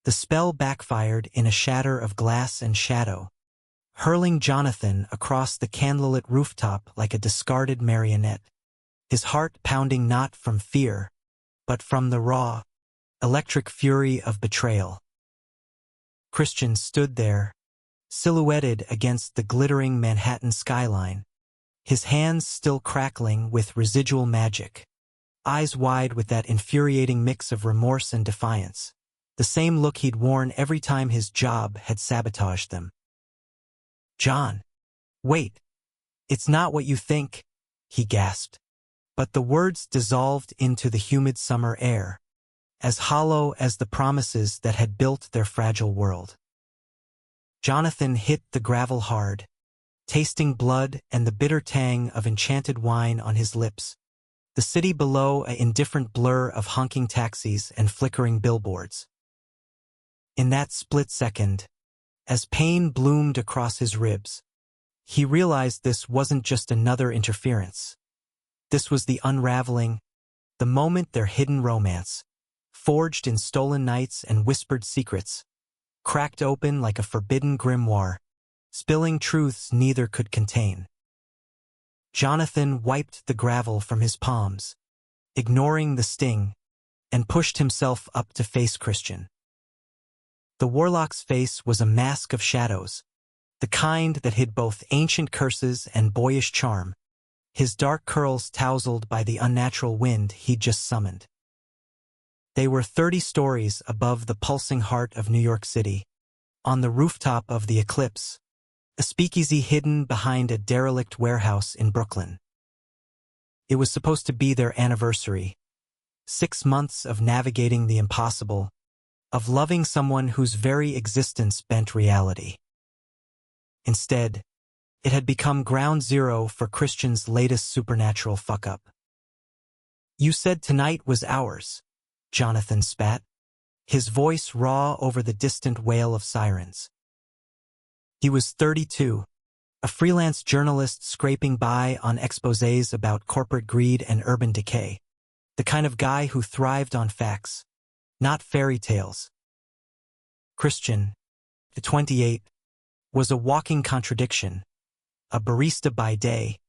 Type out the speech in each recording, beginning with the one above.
The spell backfired in a shatter of glass and shadow, hurling Jonathan across the candlelit rooftop like a discarded marionette, his heart pounding not from fear, but from the raw, electric fury of betrayal. Christian stood there, silhouetted against the glittering Manhattan skyline, his hands still crackling with residual magic, eyes wide with that infuriating mix of remorse and defiance, the same look he'd worn every time his job had sabotaged them. "John, wait. It's not what you think," he gasped. But the words dissolved into the humid summer air, as hollow as the promises that had built their fragile world. Jonathan hit the gravel hard, tasting blood and the bitter tang of enchanted wine on his lips, the city below an indifferent blur of honking taxis and flickering billboards. In that split second, as pain bloomed across his ribs, he realized this wasn't just another interference. This was the unraveling, the moment their hidden romance, forged in stolen nights and whispered secrets, cracked open like a forbidden grimoire, spilling truths neither could contain. Jonathan wiped the gravel from his palms, ignoring the sting, and pushed himself up to face Christian. The Warlock's face was a mask of shadows, the kind that hid both ancient curses and boyish charm, his dark curls tousled by the unnatural wind he'd just summoned. They were 30 stories above the pulsing heart of New York City, on the rooftop of the Eclipse, a speakeasy hidden behind a derelict warehouse in Brooklyn. It was supposed to be their anniversary, 6 months of navigating the impossible, of loving someone whose very existence bent reality. Instead, it had become ground zero for Christian's latest supernatural fuck-up. "You said tonight was ours," Jonathan spat, his voice raw over the distant wail of sirens. He was 32, a freelance journalist scraping by on exposés about corporate greed and urban decay, the kind of guy who thrived on facts, not fairy tales. Christian, the 28, was a walking contradiction, a barista by day,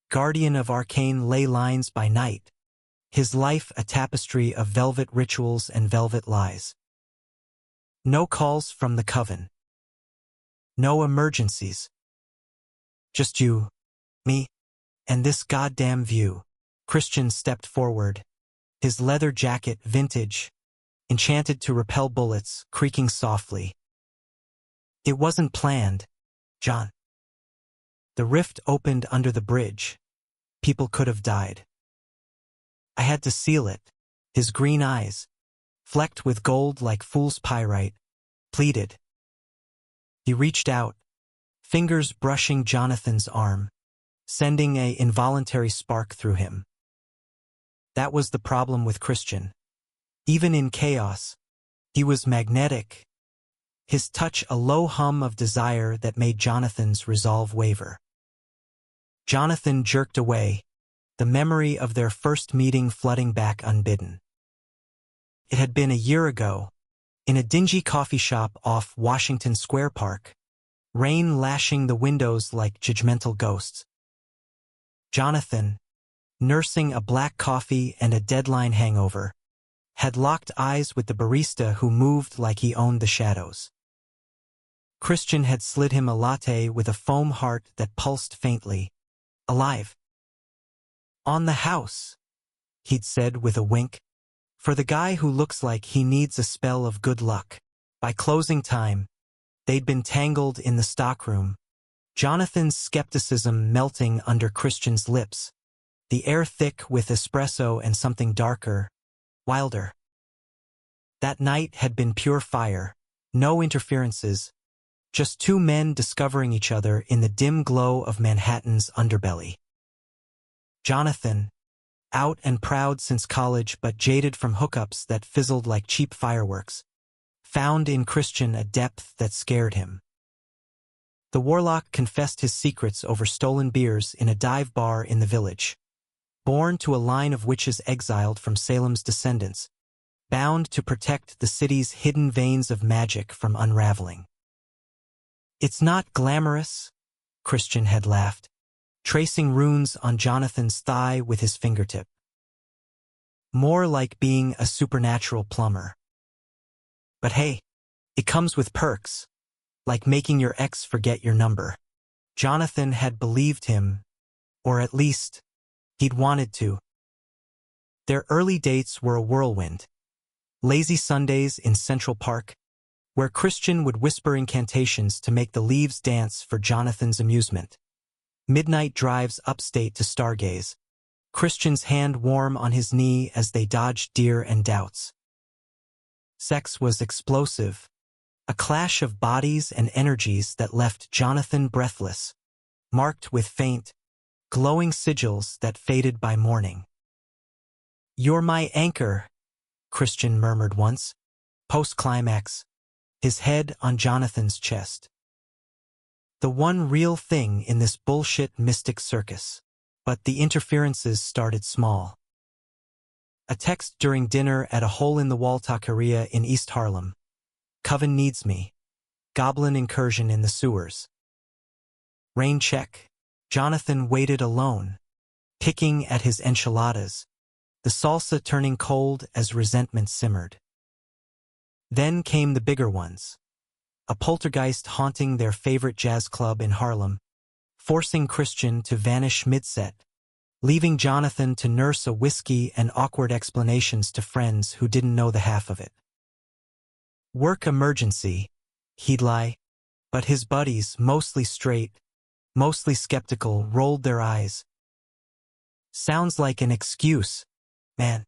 guardian of arcane ley lines by night, his life a tapestry of velvet rituals and velvet lies. No calls from the coven. No emergencies. Just you, me, and this goddamn view. Christian stepped forward, his leather jacket vintage, enchanted to repel bullets, creaking softly. "It wasn't planned, John. The rift opened under the bridge. People could have died. I had to seal it." His green eyes, flecked with gold like fool's pyrite, pleaded. He reached out, fingers brushing Jonathan's arm, sending an involuntary spark through him. That was the problem with Christian. Even in chaos, he was magnetic, his touch a low hum of desire that made Jonathan's resolve waver. Jonathan jerked away, the memory of their first meeting flooding back unbidden. It had been a year ago, in a dingy coffee shop off Washington Square Park, rain lashing the windows like judgmental ghosts. Jonathan, nursing a black coffee and a deadline hangover, had locked eyes with the barista who moved like he owned the shadows. Christian had slid him a latte with a foam heart that pulsed faintly, alive. "On the house," he'd said with a wink, "for the guy who looks like he needs a spell of good luck." By closing time, they'd been tangled in the stockroom, Jonathan's skepticism melting under Christian's lips, the air thick with espresso and something darker, wilder. That night had been pure fire, no interferences, just two men discovering each other in the dim glow of Manhattan's underbelly. Jonathan, out and proud since college but jaded from hookups that fizzled like cheap fireworks, found in Christian a depth that scared him. The Warlock confessed his secrets over stolen beers in a dive bar in the village. Born to a line of witches exiled from Salem's descendants, bound to protect the city's hidden veins of magic from unraveling. "It's not glamorous," Christian had laughed, tracing runes on Jonathan's thigh with his fingertip. "More like being a supernatural plumber. But hey, it comes with perks, like making your ex forget your number." Jonathan had believed him, or at least, he'd wanted to. Their early dates were a whirlwind. Lazy Sundays in Central Park, where Christian would whisper incantations to make the leaves dance for Jonathan's amusement. Midnight drives upstate to stargaze, Christian's hand warm on his knee as they dodged deer and doubts. Sex was explosive, a clash of bodies and energies that left Jonathan breathless, marked with faint, glowing sigils that faded by morning. "You're my anchor," Christian murmured once, post-climax, his head on Jonathan's chest. "The one real thing in this bullshit mystic circus." But the interferences started small. A text during dinner at a hole-in-the-wall taqueria in East Harlem. "Coven needs me. Goblin incursion in the sewers." Rain check. Jonathan waited alone, picking at his enchiladas, the salsa turning cold as resentment simmered. Then came the bigger ones. A poltergeist haunting their favorite jazz club in Harlem, forcing Christian to vanish mid-set, leaving Jonathan to nurse a whiskey and awkward explanations to friends who didn't know the half of it. "Work emergency," he'd lie, but his buddies, mostly straight, mostly skeptical, rolled their eyes. "Sounds like an excuse, man.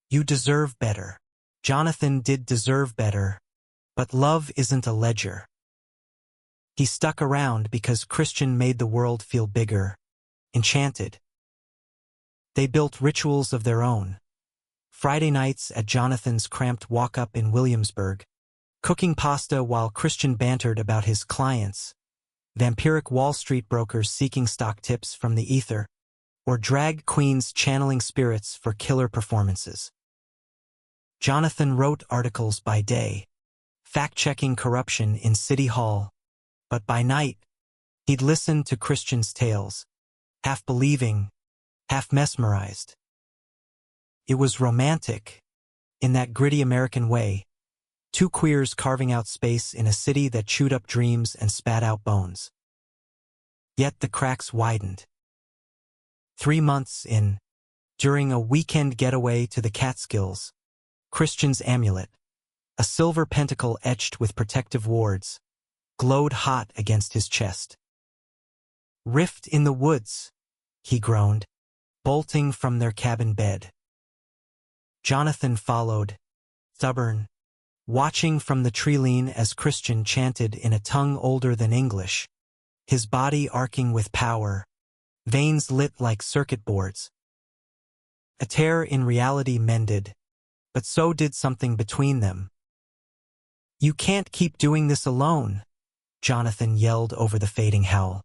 You deserve better." Jonathan did deserve better, but love isn't a ledger. He stuck around because Christian made the world feel bigger, enchanted. They built rituals of their own. Friday nights at Jonathan's cramped walk-up in Williamsburg, cooking pasta while Christian bantered about his clients, vampiric Wall Street brokers seeking stock tips from the ether, or drag queens channeling spirits for killer performances. Jonathan wrote articles by day, fact-checking corruption in City Hall, but by night, he'd listen to Christian's tales, half believing, half mesmerized. It was romantic, in that gritty American way, two queers carving out space in a city that chewed up dreams and spat out bones. Yet the cracks widened. 3 months in, during a weekend getaway to the Catskills, Christian's amulet, a silver pentacle etched with protective wards, glowed hot against his chest. "Rift in the woods," he groaned, bolting from their cabin bed. Jonathan followed, stubborn, watching from the tree-lean as Christian chanted in a tongue older than English, his body arcing with power, veins lit like circuit boards. A tear in reality mended, but so did something between them. "You can't keep doing this alone," Jonathan yelled over the fading howl.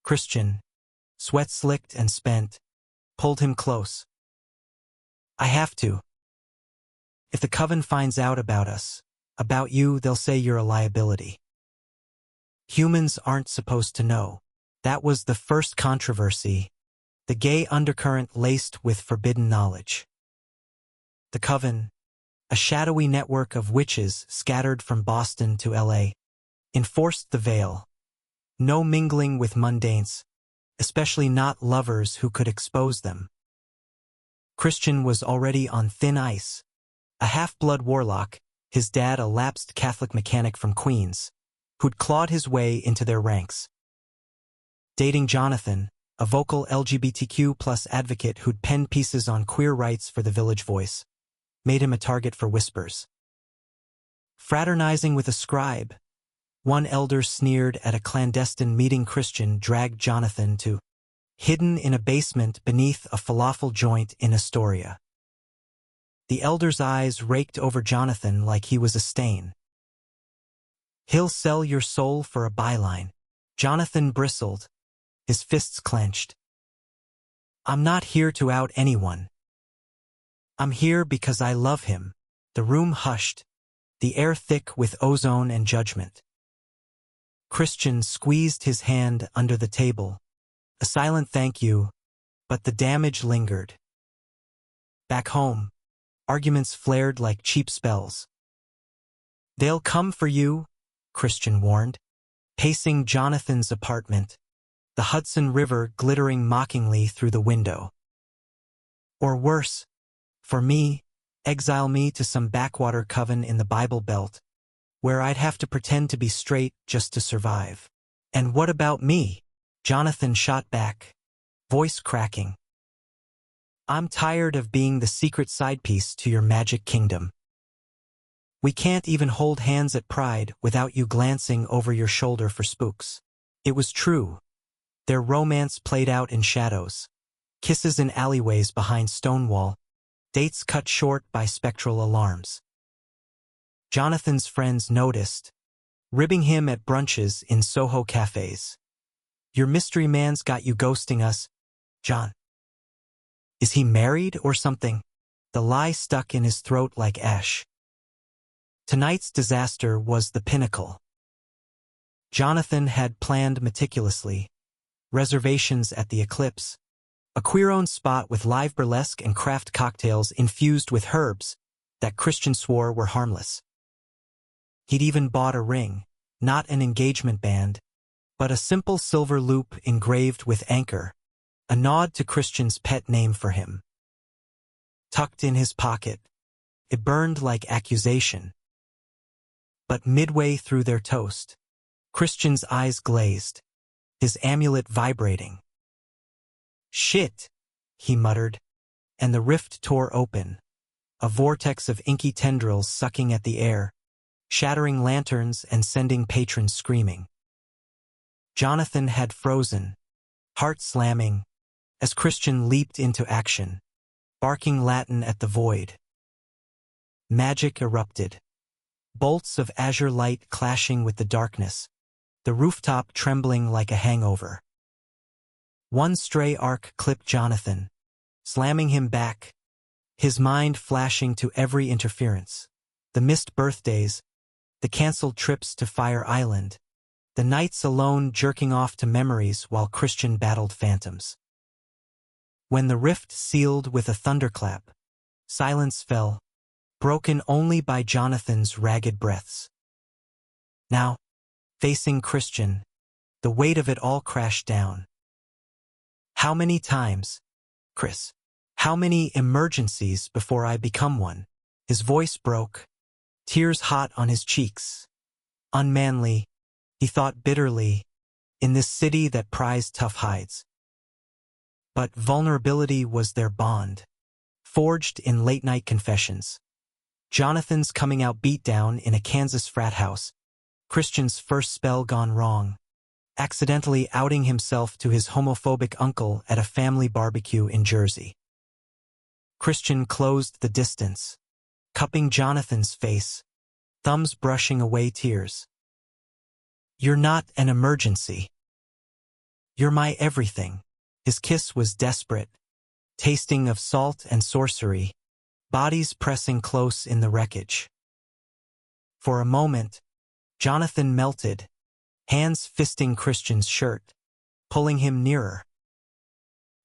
Christian, sweat slicked and spent, pulled him close. "I have to. If the coven finds out about us, about you, they'll say you're a liability. Humans aren't supposed to know." That was the first controversy, the gay undercurrent laced with forbidden knowledge. The coven, a shadowy network of witches scattered from Boston to LA, enforced the veil. No mingling with mundanes, especially not lovers who could expose them. Christian was already on thin ice. A half-blood Warlock, his dad a lapsed Catholic mechanic from Queens, who'd clawed his way into their ranks. Dating Jonathan, a vocal LGBTQ+ advocate who'd penned pieces on queer rights for the Village Voice, made him a target for whispers. Fraternizing with a scribe, one elder sneered at a clandestine meeting Christian dragged Jonathan to, hidden in a basement beneath a falafel joint in Astoria. The elder's eyes raked over Jonathan like he was a stain. "He'll sell your soul for a byline." Jonathan bristled, his fists clenched. "I'm not here to out anyone." I'm here because I love him. The room hushed, the air thick with ozone and judgment. Christian squeezed his hand under the table. A silent thank you, but the damage lingered. Back home, arguments flared like cheap spells. They'll come for you, Christian warned, pacing Jonathan's apartment, the Hudson River glittering mockingly through the window. Or worse, for me, exile me to some backwater coven in the Bible Belt, where I'd have to pretend to be straight just to survive. And what about me? Jonathan shot back, voice cracking. I'm tired of being the secret side piece to your magic kingdom. We can't even hold hands at Pride without you glancing over your shoulder for spooks. It was true. Their romance played out in shadows. Kisses in alleyways behind Stonewall, dates cut short by spectral alarms. Jonathan's friends noticed, ribbing him at brunches in Soho cafes. Your mystery man's got you ghosting us, John. Is he married or something? The lie stuck in his throat like ash. Tonight's disaster was the pinnacle. Jonathan had planned meticulously. Reservations at the Eclipse, a queer-owned spot with live burlesque and craft cocktails infused with herbs that Christian swore were harmless. He'd even bought a ring, not an engagement band, but a simple silver loop engraved with anchor, a nod to Christian's pet name for him. Tucked in his pocket, it burned like accusation. But midway through their toast, Christian's eyes glazed, his amulet vibrating. Shit, he muttered, and the rift tore open, a vortex of inky tendrils sucking at the air, shattering lanterns and sending patrons screaming. Jonathan had frozen, heart slamming, as Christian leaped into action, barking Latin at the void. Magic erupted, bolts of azure light clashing with the darkness, the rooftop trembling like a hangover. One stray arc clipped Jonathan, slamming him back, his mind flashing to every interference. The missed birthdays, the cancelled trips to Fire Island, the nights alone jerking off to memories while Christian battled phantoms. When the rift sealed with a thunderclap, silence fell, broken only by Jonathan's ragged breaths. Now, facing Christian, the weight of it all crashed down. How many times, Chris? How many emergencies before I become one? His voice broke, tears hot on his cheeks. Unmanly, he thought bitterly, in this city that prized tough hides. But vulnerability was their bond, forged in late-night confessions. Jonathan's coming-out beatdown in a Kansas frat house, Christian's first spell gone wrong, accidentally outing himself to his homophobic uncle at a family barbecue in Jersey. Christian closed the distance, cupping Jonathan's face, thumbs brushing away tears. You're not an emergency. You're my everything. His kiss was desperate, tasting of salt and sorcery, bodies pressing close in the wreckage. For a moment, Jonathan melted, hands fisting Christian's shirt, pulling him nearer.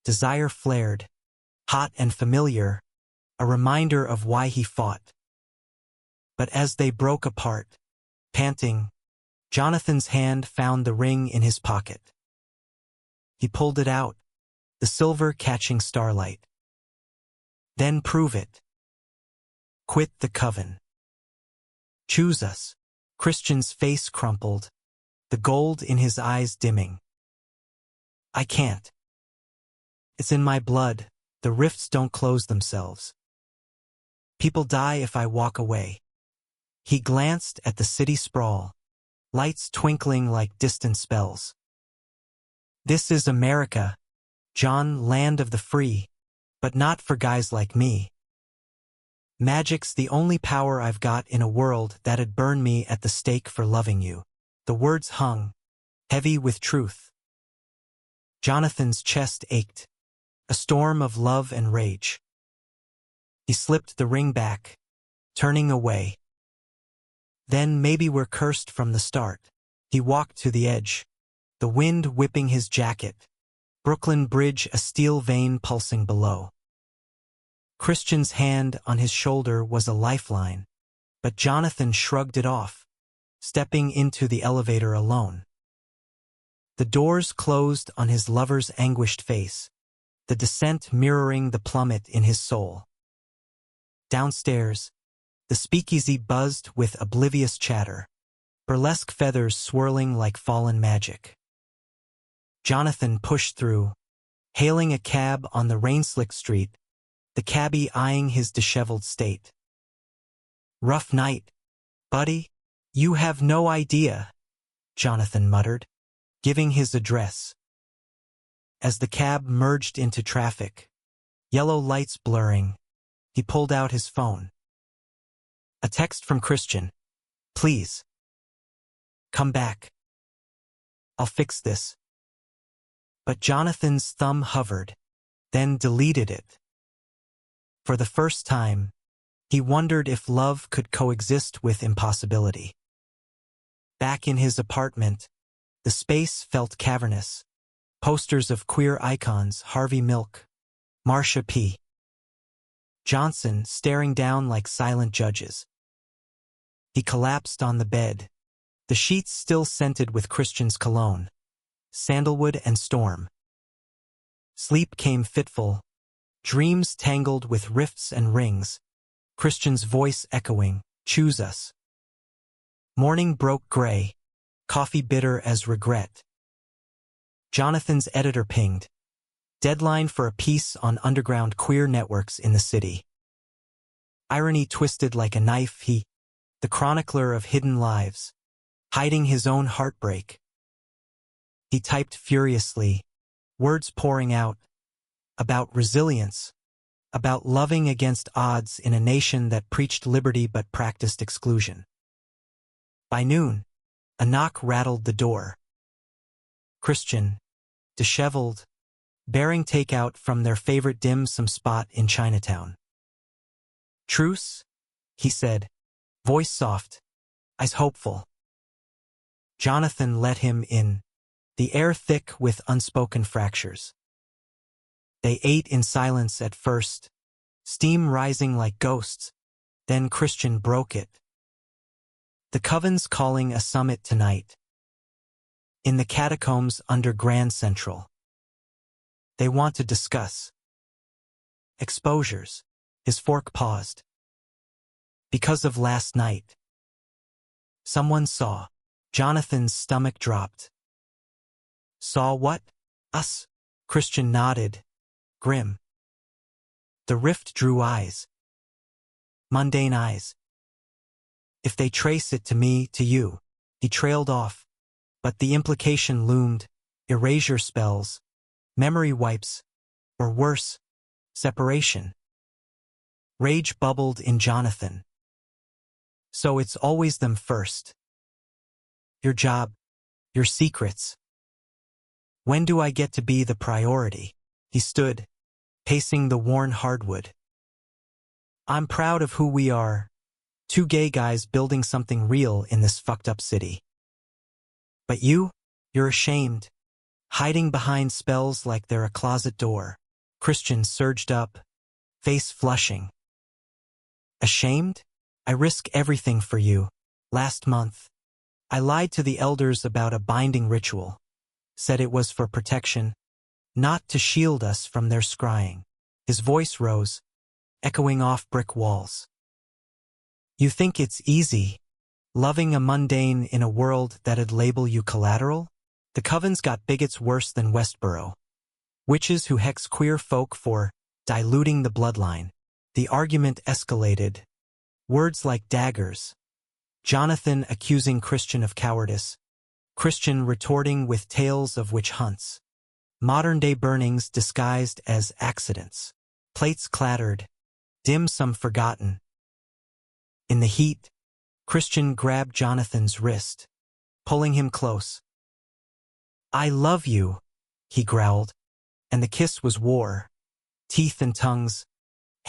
Desire flared, hot and familiar, a reminder of why he fought. But as they broke apart, panting, Jonathan's hand found the ring in his pocket. He pulled it out, the silver catching starlight. Then prove it. Quit the coven. Choose us. Christian's face crumpled, the gold in his eyes dimming. I can't. It's in my blood, the rifts don't close themselves. People die if I walk away. He glanced at the city sprawl, lights twinkling like distant spells. This is America, John, land of the free, but not for guys like me. Magic's the only power I've got in a world that'd burn me at the stake for loving you. The words hung, heavy with truth. Jonathan's chest ached, a storm of love and rage. He slipped the ring back, turning away. Then maybe we're cursed from the start. He walked to the edge, the wind whipping his jacket, Brooklyn Bridge a steel vein pulsing below. Christian's hand on his shoulder was a lifeline, but Jonathan shrugged it off, stepping into the elevator alone. The doors closed on his lover's anguished face, the descent mirroring the plummet in his soul. Downstairs, the speakeasy buzzed with oblivious chatter, burlesque feathers swirling like fallen magic. Jonathan pushed through, hailing a cab on the rain-slicked street, the cabbie eyeing his disheveled state. "Rough night, buddy? You have no idea," Jonathan muttered, giving his address. As the cab merged into traffic, yellow lights blurring, he pulled out his phone. A text from Christian. "Please. Come back. I'll fix this." But Jonathan's thumb hovered, then deleted it. For the first time, he wondered if love could coexist with impossibility. Back in his apartment, the space felt cavernous. Posters of queer icons, Harvey Milk, Marsha P. Johnson staring down like silent judges. He collapsed on the bed, the sheets still scented with Christian's cologne, sandalwood and storm. Sleep came fitful, dreams tangled with rifts and rings, Christian's voice echoing, "Choose us." Morning broke gray, coffee bitter as regret. Jonathan's editor pinged. Deadline for a piece on underground queer networks in the city. Irony twisted like a knife, the chronicler of hidden lives, hiding his own heartbreak. He typed furiously, words pouring out, about resilience, about loving against odds in a nation that preached liberty but practiced exclusion. By noon, a knock rattled the door. Christian, disheveled, bearing takeout from their favorite dim sum spot in Chinatown. "Truce?" he said, voice soft, eyes hopeful. Jonathan let him in, the air thick with unspoken fractures. They ate in silence at first, steam rising like ghosts, then Christian broke it. "The Coven's calling a summit tonight. In the catacombs under Grand Central. They want to discuss exposures." His fork paused. "Because of last night. Someone saw." Jonathan's stomach dropped. "Saw what? Us?" Christian nodded, grim. The rift drew eyes. Mundane eyes. "If they trace it to me, to you." He trailed off, but the implication loomed, erasure spells, memory wipes, or worse, separation. Rage bubbled in Jonathan. "So it's always them first. Your job, your secrets. When do I get to be the priority?" He stood, pacing the worn hardwood. "I'm proud of who we are, two gay guys building something real in this fucked up city. But you're ashamed, hiding behind spells like they're a closet door." Christian surged up, face flushing. "Ashamed? I risk everything for you. Last month, I lied to the elders about a binding ritual, said it was for protection, not to shield us from their scrying." His voice rose, echoing off brick walls. "You think it's easy, loving a mundane in a world that'd label you collateral? The Coven's got bigots worse than Westboro. Witches who hex queer folk for diluting the bloodline." The argument escalated, words like daggers. Jonathan accusing Christian of cowardice, Christian retorting with tales of witch hunts. Modern-day burnings disguised as accidents. Plates clattered, dim sum forgotten. In the heat, Christian grabbed Jonathan's wrist, pulling him close. "I love you," he growled, and the kiss was war, teeth and tongues,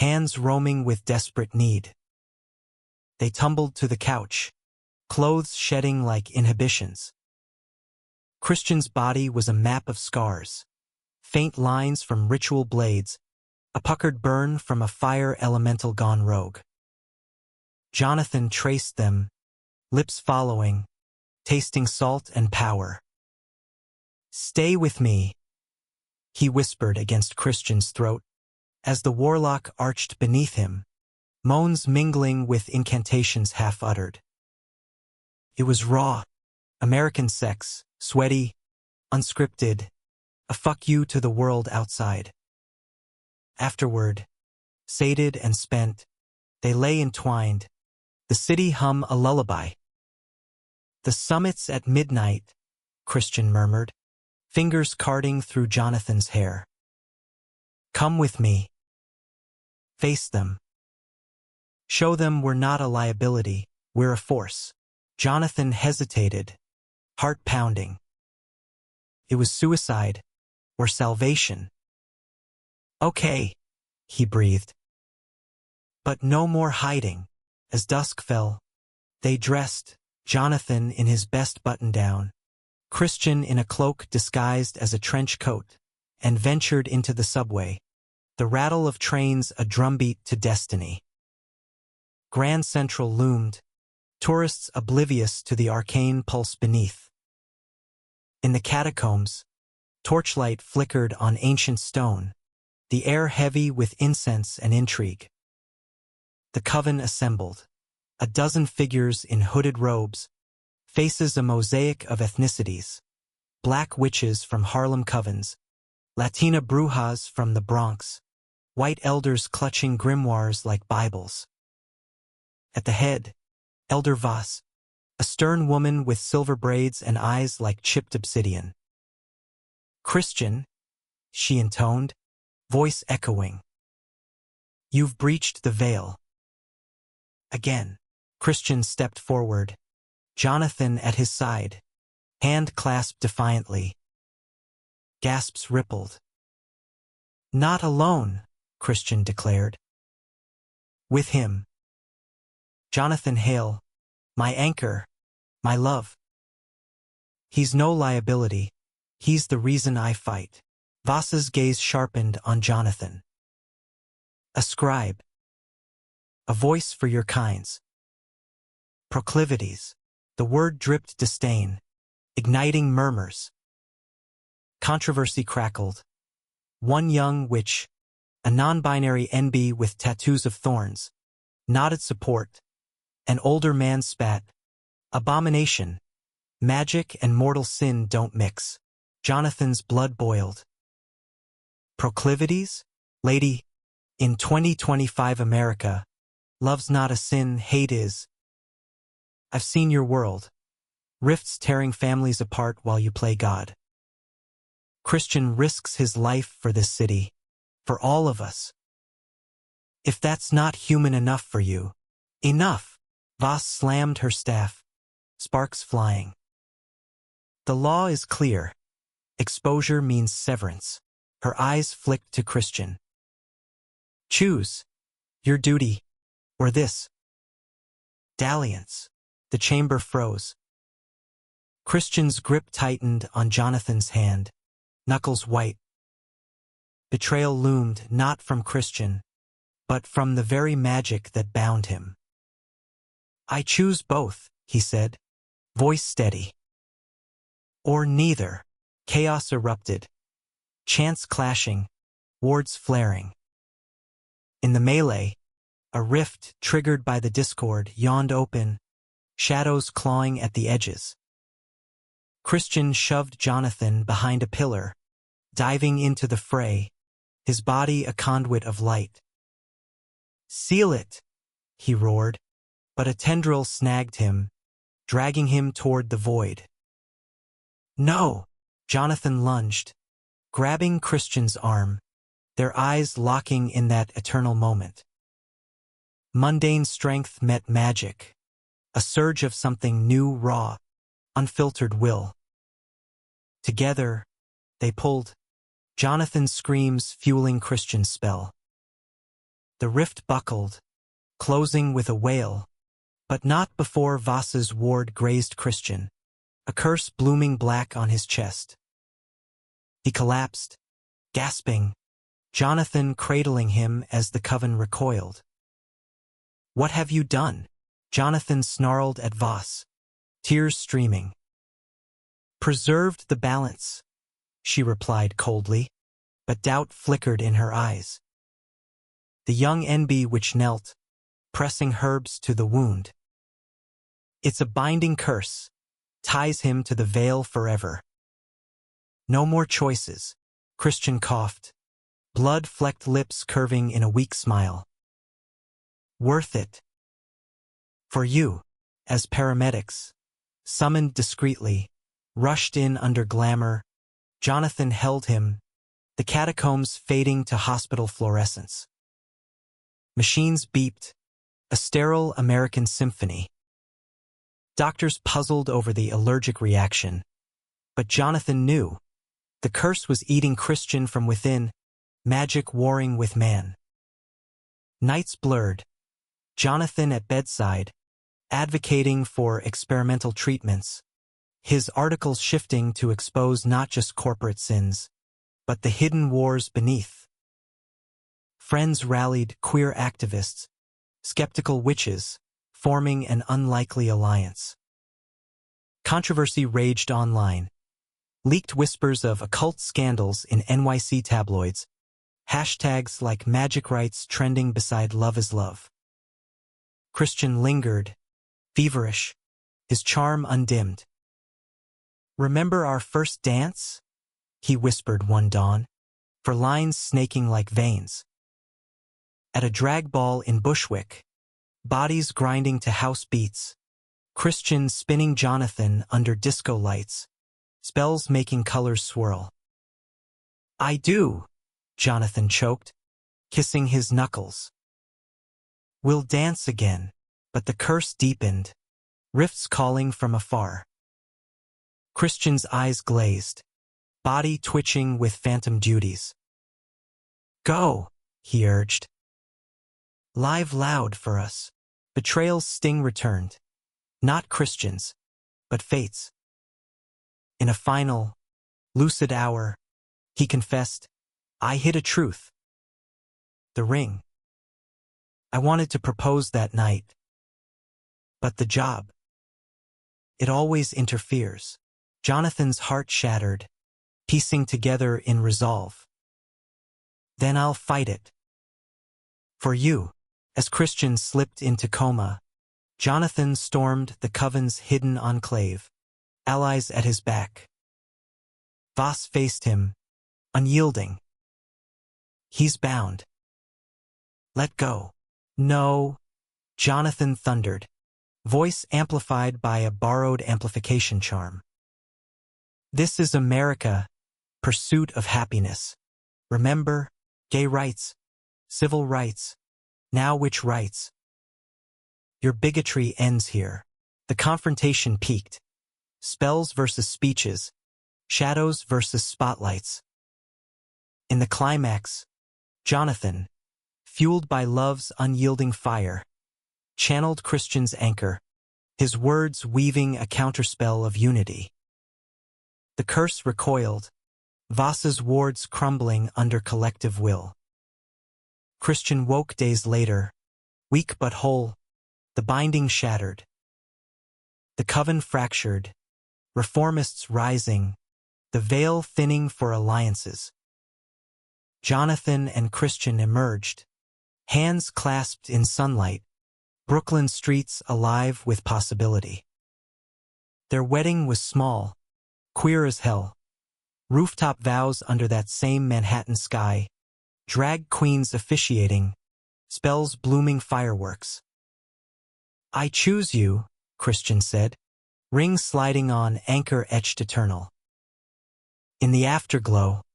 hands roaming with desperate need. They tumbled to the couch, clothes shedding like inhibitions. Christian's body was a map of scars, faint lines from ritual blades, a puckered burn from a fire elemental gone rogue. Jonathan traced them, lips following, tasting salt and power. "Stay with me," he whispered against Christian's throat, as the warlock arched beneath him, moans mingling with incantations half-uttered. It was raw, American sex, sweaty, unscripted, a fuck you to the world outside. Afterward, sated and spent, they lay entwined, the city hum a lullaby. "The summit's at midnight," Christian murmured, fingers carding through Jonathan's hair. "Come with me. Face them. Show them we're not a liability, we're a force." Jonathan hesitated, heart pounding. It was suicide, or salvation. "Okay," he breathed. But no more hiding. As dusk fell, they dressed, Jonathan in his best button-down, Christian in a cloak disguised as a trench coat, and ventured into the subway, the rattle of trains a drumbeat to destiny. Grand Central loomed, tourists oblivious to the arcane pulse beneath. In the catacombs, torchlight flickered on ancient stone, the air heavy with incense and intrigue. The coven assembled, a dozen figures in hooded robes, faces a mosaic of ethnicities, black witches from Harlem covens, Latina brujas from the Bronx, white elders clutching grimoires like Bibles. At the head, Elder Voss, a stern woman with silver braids and eyes like chipped obsidian. "Christian," she intoned, voice echoing. "You've breached the veil." Again, Christian stepped forward, Jonathan at his side, hand clasped defiantly. Gasps rippled. "Not alone," Christian declared. "With him. Jonathan Hale, my anchor, my love. He's no liability, he's the reason I fight." Voss's gaze sharpened on Jonathan. "A scribe. A voice for your kinds. Proclivities." The word dripped disdain, igniting murmurs. Controversy crackled. One young witch, a non-binary NB with tattoos of thorns, nodded support. An older man spat, "Abomination. Magic and mortal sin don't mix." Jonathan's blood boiled. "Proclivities? Lady, in 2025 America, love's not a sin, hate is. I've seen your world. Rifts tearing families apart while you play God. Christian risks his life for this city, for all of us. If that's not human enough for you, enough." Voss slammed her staff, sparks flying. "The law is clear. Exposure means severance." Her eyes flicked to Christian. "Choose. Your duty. Or this." Dalliance. The chamber froze. Christian's grip tightened on Jonathan's hand, knuckles white. Betrayal loomed not from Christian, but from the very magic that bound him. "I choose both," he said, voice steady. "Or neither." Chaos erupted. Chants clashing, wards flaring. In the melee, a rift triggered by the discord yawned open, shadows clawing at the edges. Christian shoved Jonathan behind a pillar, diving into the fray, his body a conduit of light. "Seal it," he roared, but a tendril snagged him, dragging him toward the void. "No!" Jonathan lunged, grabbing Christian's arm, their eyes locking in that eternal moment. Mundane strength met magic, a surge of something new, raw, unfiltered will. Together, they pulled, Jonathan's screams fueling Christian's spell. The rift buckled, closing with a wail, but not before Voss's ward grazed Christian, a curse blooming black on his chest. He collapsed, gasping, Jonathan cradling him as the coven recoiled. "What have you done?" Jonathan snarled at Voss, tears streaming. "Preserved the balance," she replied coldly, but doubt flickered in her eyes. The young NB which knelt, pressing herbs to the wound. "It's a binding curse, ties him to the veil forever." "No more choices," Christian coughed, blood-flecked lips curving in a weak smile. "Worth it." "For you," as paramedics, summoned discreetly, rushed in under glamour, Jonathan held him, the catacombs fading to hospital fluorescence. Machines beeped, a sterile American symphony. Doctors puzzled over the allergic reaction, but Jonathan knew. The curse was eating Christian from within, magic warring with man. Nights blurred. Jonathan at bedside, advocating for experimental treatments, his articles shifting to expose not just corporate sins, but the hidden wars beneath. Friends rallied queer activists, skeptical witches, forming an unlikely alliance. Controversy raged online. Leaked whispers of occult scandals in NYC tabloids, hashtags like magic rights trending beside love is love. Christian lingered, feverish, his charm undimmed. "Remember our first dance?" he whispered one dawn, for lines snaking like veins. At a drag ball in Bushwick, bodies grinding to house beats, Christian spinning Jonathan under disco lights, spells making colors swirl. "I do," Jonathan choked, kissing his knuckles. "We'll dance again," but the curse deepened, rifts calling from afar. Christian's eyes glazed, body twitching with phantom duties. "Go," he urged. "Live loud for us." Betrayal's sting returned. Not Christian's, but fate's. In a final, lucid hour, he confessed, "I hid a truth. The ring. I wanted to propose that night. But the job. It always interferes." Jonathan's heart shattered, piecing together in resolve. "Then I'll fight it. For you." As Christian slipped into coma, Jonathan stormed the coven's hidden enclave, allies at his back. Voss faced him, unyielding. "He's bound." "Let go." "No," Jonathan thundered, voice amplified by a borrowed amplification charm. "This is America, pursuit of happiness. Remember, gay rights, civil rights. Now which rights? Your bigotry ends here." The confrontation peaked. Spells versus speeches, shadows versus spotlights. In the climax, Jonathan, fueled by love's unyielding fire, channeled Christian's anchor, his words weaving a counterspell of unity. The curse recoiled, Voss's wards crumbling under collective will. Christian woke days later, weak but whole, the binding shattered. The coven fractured, reformists rising, the veil thinning for alliances. Jonathan and Christian emerged, hands clasped in sunlight, Brooklyn streets alive with possibility. Their wedding was small, queer as hell. Rooftop vows under that same Manhattan sky, drag queens officiating, spells blooming fireworks. "I choose you," Christian said, ring sliding on anchor etched eternal. In the afterglow,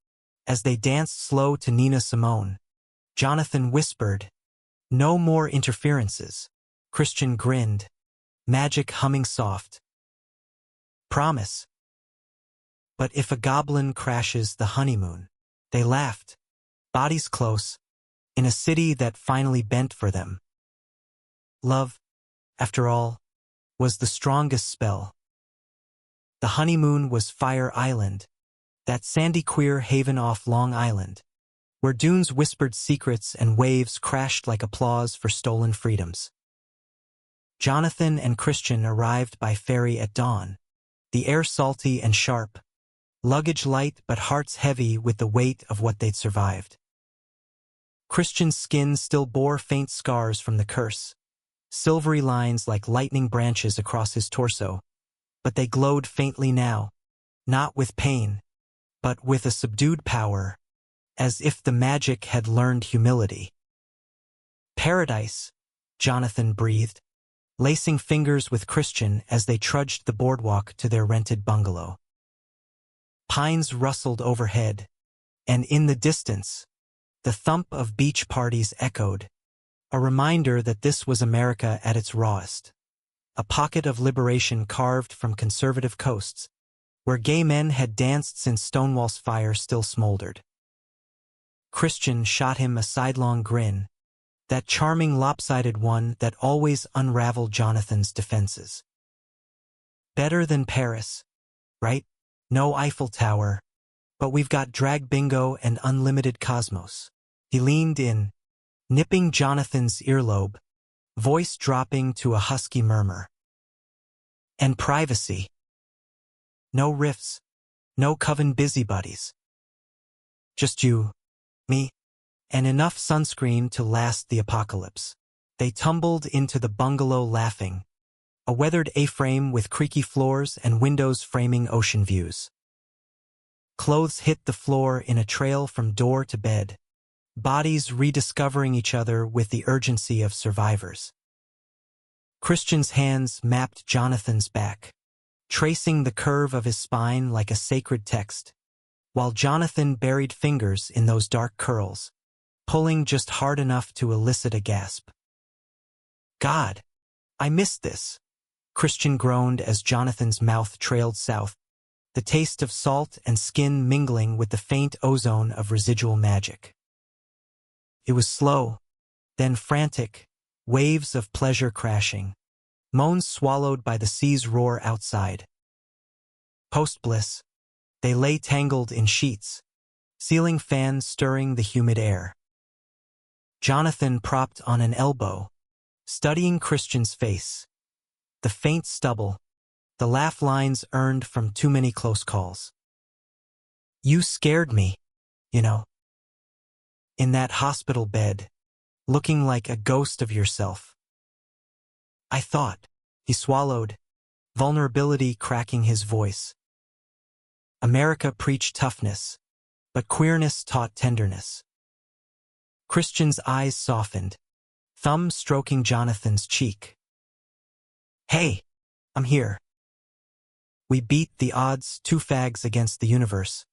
as they danced slow to Nina Simone, Jonathan whispered, "No more interferences." Christian grinned, magic humming soft. "Promise." "But if a goblin crashes the honeymoon?" They laughed, bodies close, in a city that finally bent for them. Love, after all, was the strongest spell. The honeymoon was Fire Island, that sandy queer haven off Long Island, where dunes whispered secrets and waves crashed like applause for stolen freedoms. Jonathan and Christian arrived by ferry at dawn, the air salty and sharp, luggage light but hearts heavy with the weight of what they'd survived. Christian's skin still bore faint scars from the curse, silvery lines like lightning branches across his torso, but they glowed faintly now, not with pain, but with a subdued power, as if the magic had learned humility. Paradise, Jonathan breathed, lacing fingers with Christian as they trudged the boardwalk to their rented bungalow. Pines rustled overhead, and in the distance, the thump of beach parties echoed, a reminder that this was America at its rawest, a pocket of liberation carved from conservative coasts, where gay men had danced since Stonewall's fire still smoldered. Christian shot him a sidelong grin, that charming lopsided one that always unraveled Jonathan's defenses. Better than Paris, right? No Eiffel Tower, but we've got drag bingo and unlimited cosmos. He leaned in, nipping Jonathan's earlobe, voice dropping to a husky murmur. And privacy. No riffs, no coven busybodies. Just you, me, and enough sunscreen to last the apocalypse. They tumbled into the bungalow laughing, a weathered A-frame with creaky floors and windows framing ocean views. Clothes hit the floor in a trail from door to bed, bodies rediscovering each other with the urgency of survivors. Christian's hands mapped Jonathan's back, tracing the curve of his spine like a sacred text, while Jonathan buried fingers in those dark curls, pulling just hard enough to elicit a gasp. God, I missed this, Christian groaned as Jonathan's mouth trailed south, the taste of salt and skin mingling with the faint ozone of residual magic. It was slow, then frantic, waves of pleasure crashing, moans swallowed by the sea's roar outside. Post-bliss, they lay tangled in sheets, ceiling fans stirring the humid air. Jonathan propped on an elbow, studying Christian's face, the faint stubble, the laugh lines earned from too many close calls. You scared me, you know. In that hospital bed, looking like a ghost of yourself. I thought, he swallowed, vulnerability cracking his voice. America preached toughness, but queerness taught tenderness. Christian's eyes softened, thumb stroking Jonathan's cheek. Hey, I'm here. We beat the odds, two fags against the universe.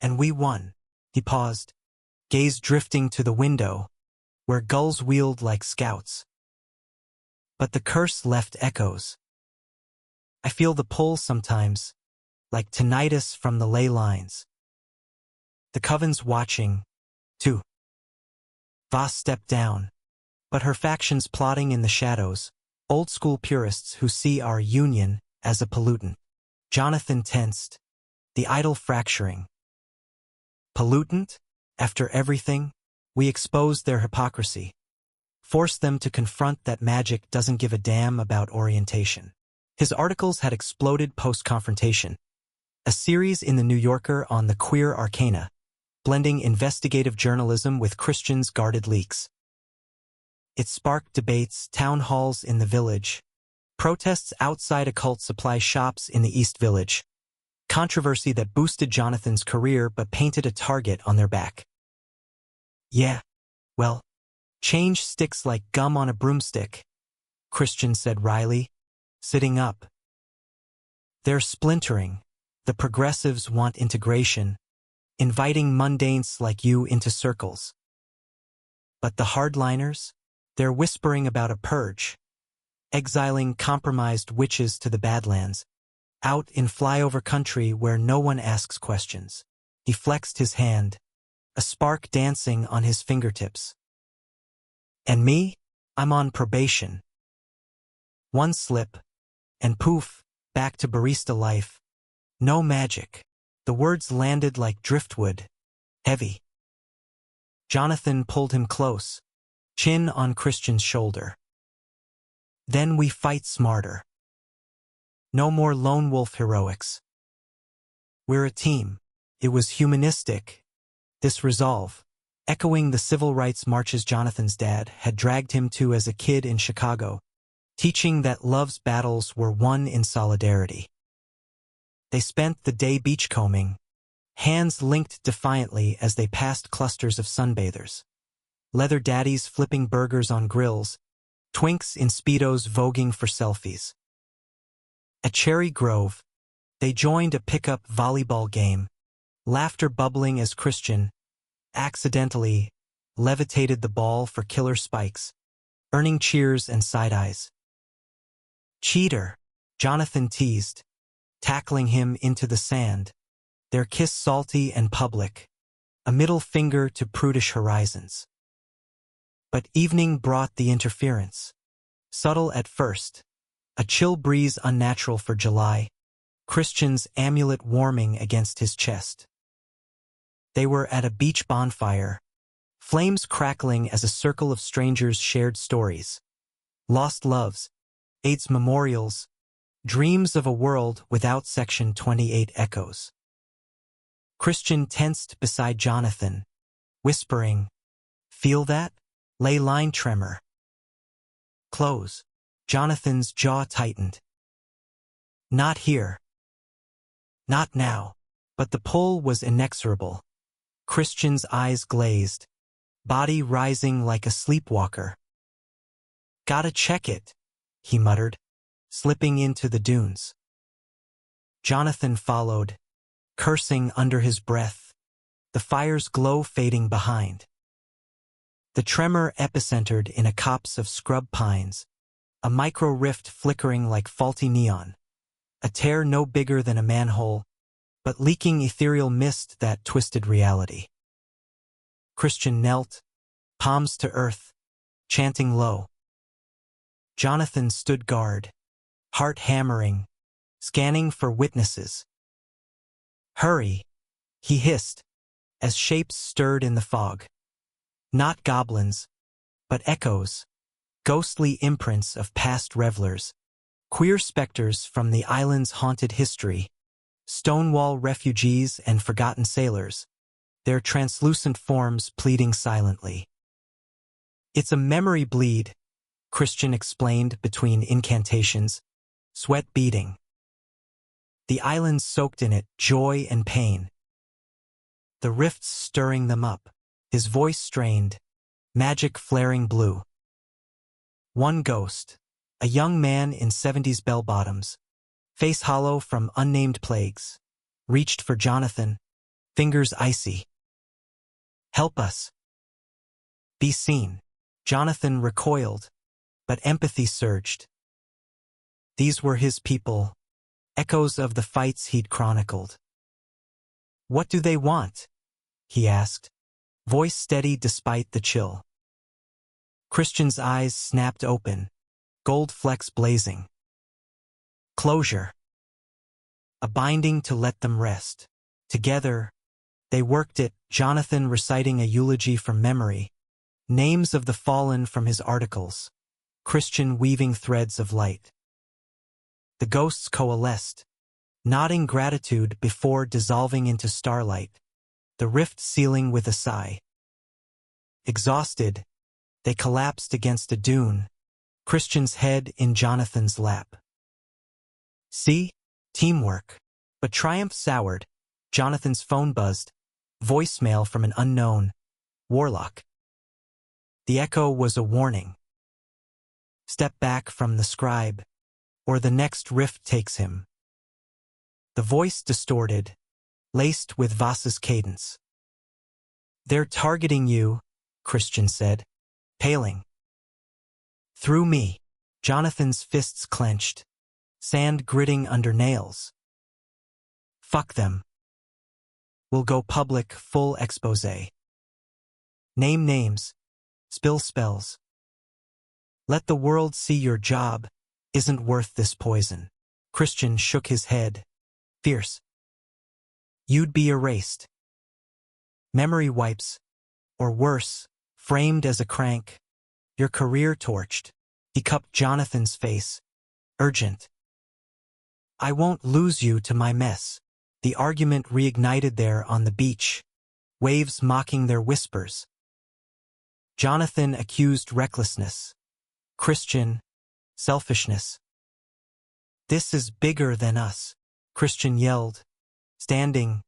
And we won. He paused, gaze drifting to the window, where gulls wheeled like scouts. But the curse left echoes. I feel the pull sometimes, like tinnitus from the ley lines. The coven's watching, too. Voss stepped down, but her factions plotting in the shadows, old-school purists who see our union as a pollutant. Jonathan tensed, the idol fracturing. Pollutant? After everything, we exposed their hypocrisy, forced them to confront that magic doesn't give a damn about orientation. His articles had exploded post-confrontation, a series in The New Yorker on the queer arcana, blending investigative journalism with Christian's guarded leaks. It sparked debates, town halls in the village, protests outside occult supply shops in the East Village, controversy that boosted Jonathan's career but painted a target on their back. Yeah, well, change sticks like gum on a broomstick, Christian said wryly, sitting up. They're splintering. The progressives want integration, inviting mundanes like you into circles. But the hardliners? They're whispering about a purge, exiling compromised witches to the Badlands, out in flyover country where no one asks questions. He flexed his hand, a spark dancing on his fingertips. And me? I'm on probation. One slip, and poof, back to barista life. No magic. The words landed like driftwood, heavy. Jonathan pulled him close, chin on Christian's shoulder. Then we fight smarter. No more lone wolf heroics. We're a team. It was humanistic, this resolve, echoing the civil rights marches Jonathan's dad had dragged him to as a kid in Chicago, teaching that love's battles were won in solidarity. They spent the day beachcombing, hands linked defiantly as they passed clusters of sunbathers. Leather daddies flipping burgers on grills, twinks in Speedos voguing for selfies. At Cherry Grove, they joined a pickup volleyball game, laughter bubbling as Christian, accidentally, levitated the ball for killer spikes, earning cheers and side-eyes. Cheater, Jonathan teased, tackling him into the sand, their kiss salty and public, a middle finger to prudish horizons. But evening brought the interference. Subtle at first, a chill breeze unnatural for July, Christian's amulet warming against his chest. They were at a beach bonfire, flames crackling as a circle of strangers shared stories. Lost loves, AIDS memorials, dreams of a world without Section 28 echoes. Christian tensed beside Jonathan, whispering, "Feel that? Ley line tremor." Close. Jonathan's jaw tightened. Not here. Not now. But the pull was inexorable. Christian's eyes glazed, body rising like a sleepwalker. "Gotta check it," he muttered, slipping into the dunes. Jonathan followed, cursing under his breath, the fire's glow fading behind. The tremor epicentered in a copse of scrub pines, a micro rift flickering like faulty neon, a tear no bigger than a manhole, but leaking ethereal mist that twisted reality. Christian knelt, palms to earth, chanting low. Jonathan stood guard, heart hammering, scanning for witnesses. "Hurry," he hissed, as shapes stirred in the fog. Not goblins, but echoes, ghostly imprints of past revelers, queer specters from the island's haunted history, Stonewall refugees and forgotten sailors, their translucent forms pleading silently. "It's a memory bleed," Christian explained between incantations, sweat beading. The island soaked in it, joy and pain. The rifts stirring them up, his voice strained, magic flaring blue. One ghost, a young man in 70s bell-bottoms, face hollow from unnamed plagues, reached for Jonathan, fingers icy. "Help us." "Be seen." Jonathan recoiled, but empathy surged. These were his people, echoes of the fights he'd chronicled. "What do they want?" he asked, voice steady despite the chill. Christian's eyes snapped open, gold flecks blazing. Closure. A binding to let them rest. Together, they worked it, Jonathan reciting a eulogy from memory, names of the fallen from his articles, Christian weaving threads of light. The ghosts coalesced, nodding gratitude before dissolving into starlight, the rift sealing with a sigh. Exhausted, they collapsed against a dune, Christian's head in Jonathan's lap. "See? Teamwork." But triumph soured. Jonathan's phone buzzed, voicemail from an unknown, Warlock. The echo was a warning. "Step back from the scribe, or the next rift takes him." The voice distorted, laced with Voss's cadence. "They're targeting you," Christian said, paling. "Through me." Jonathan's fists clenched, sand gritting under nails. "Fuck them. We'll go public, full expose. Name names, spill spells." Let the world see your job isn't worth this poison. Christian shook his head. Fierce. You'd be erased. Memory wipes, or worse, framed as a crank. Your career torched. He cupped Jonathan's face. Urgent. I won't lose you to my mess. The argument reignited there on the beach, waves mocking their whispers. Jonathan accused recklessness. Christian, selfishness. This is bigger than us, Christian yelled, standing,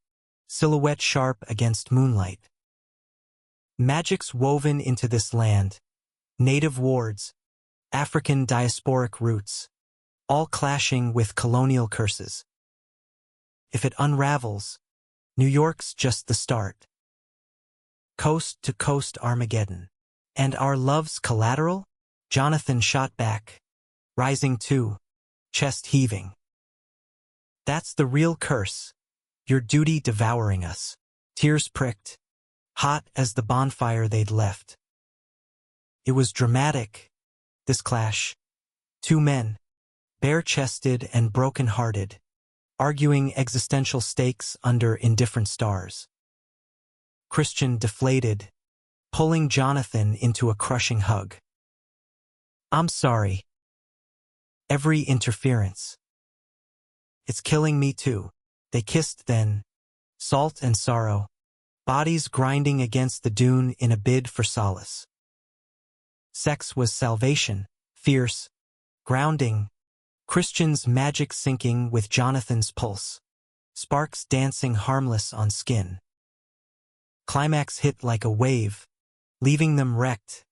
silhouette sharp against moonlight. Magic's woven into this land, native wards, African diasporic roots, all clashing with colonial curses. If it unravels, New York's just the start. Coast to coast Armageddon. And our love's collateral? Jonathan shot back, rising too, chest heaving. That's the real curse, your duty devouring us. Tears pricked, hot as the bonfire they'd left. It was dramatic, this clash. Two men, bare-chested and broken-hearted, arguing existential stakes under indifferent stars. Christian deflated, pulling Jonathan into a crushing hug. I'm sorry. Every interference. It's killing me too. They kissed then, salt and sorrow, bodies grinding against the dune in a bid for solace. Sex was salvation, fierce, grounding, Christian's magic syncing with Jonathan's pulse, sparks dancing harmless on skin. Climax hit like a wave, leaving them wrecked,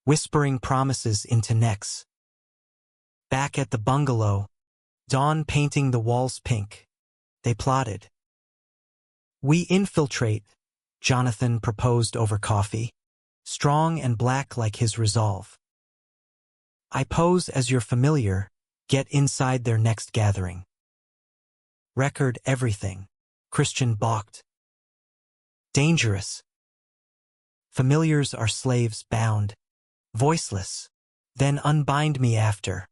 whispering promises into necks. Back at the bungalow, dawn painting the walls pink, they plotted. We infiltrate, Jonathan proposed over coffee, strong and black like his resolve. I pose as your familiar, get inside their next gathering. Record everything, Christian balked. Dangerous. Familiars are slaves bound, voiceless, then unbind me after.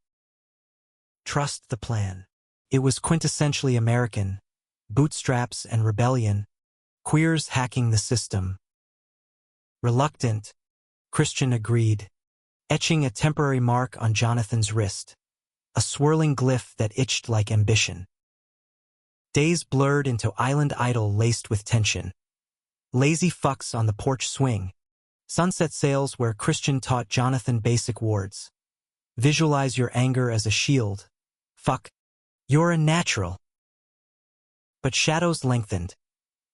Trust the plan. It was quintessentially American, bootstraps and rebellion, queers hacking the system. Reluctant, Christian agreed, etching a temporary mark on Jonathan's wrist, a swirling glyph that itched like ambition. Days blurred into island idle laced with tension. Lazy fucks on the porch swing. Sunset sails where Christian taught Jonathan basic wards. Visualize your anger as a shield. Fuck. You're a natural. But shadows lengthened.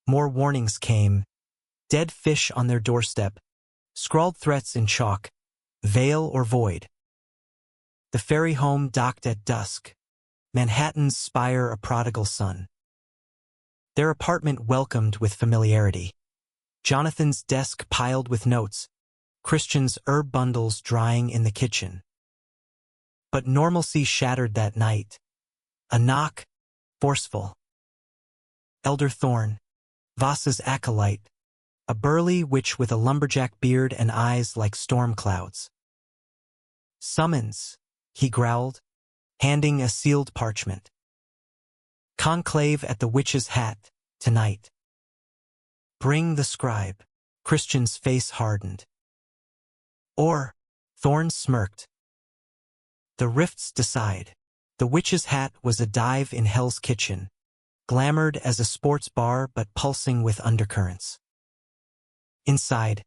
More warnings came. Dead fish on their doorstep. Scrawled threats in chalk. Veil or void. The ferry home docked at dusk. Manhattan's spire a prodigal son. Their apartment welcomed with familiarity. Jonathan's desk piled with notes. Christian's herb bundles drying in the kitchen. But normalcy shattered that night. A knock, forceful. Elder Thorne, Voss's acolyte, a burly witch with a lumberjack beard and eyes like storm clouds. Summons, he growled, handing a sealed parchment. Conclave at the witch's hat, tonight. Bring the scribe. Christian's face hardened. Or, Thorne smirked. The rifts decide. The witch's hat was a dive in Hell's Kitchen, glamored as a sports bar but pulsing with undercurrents. Inside,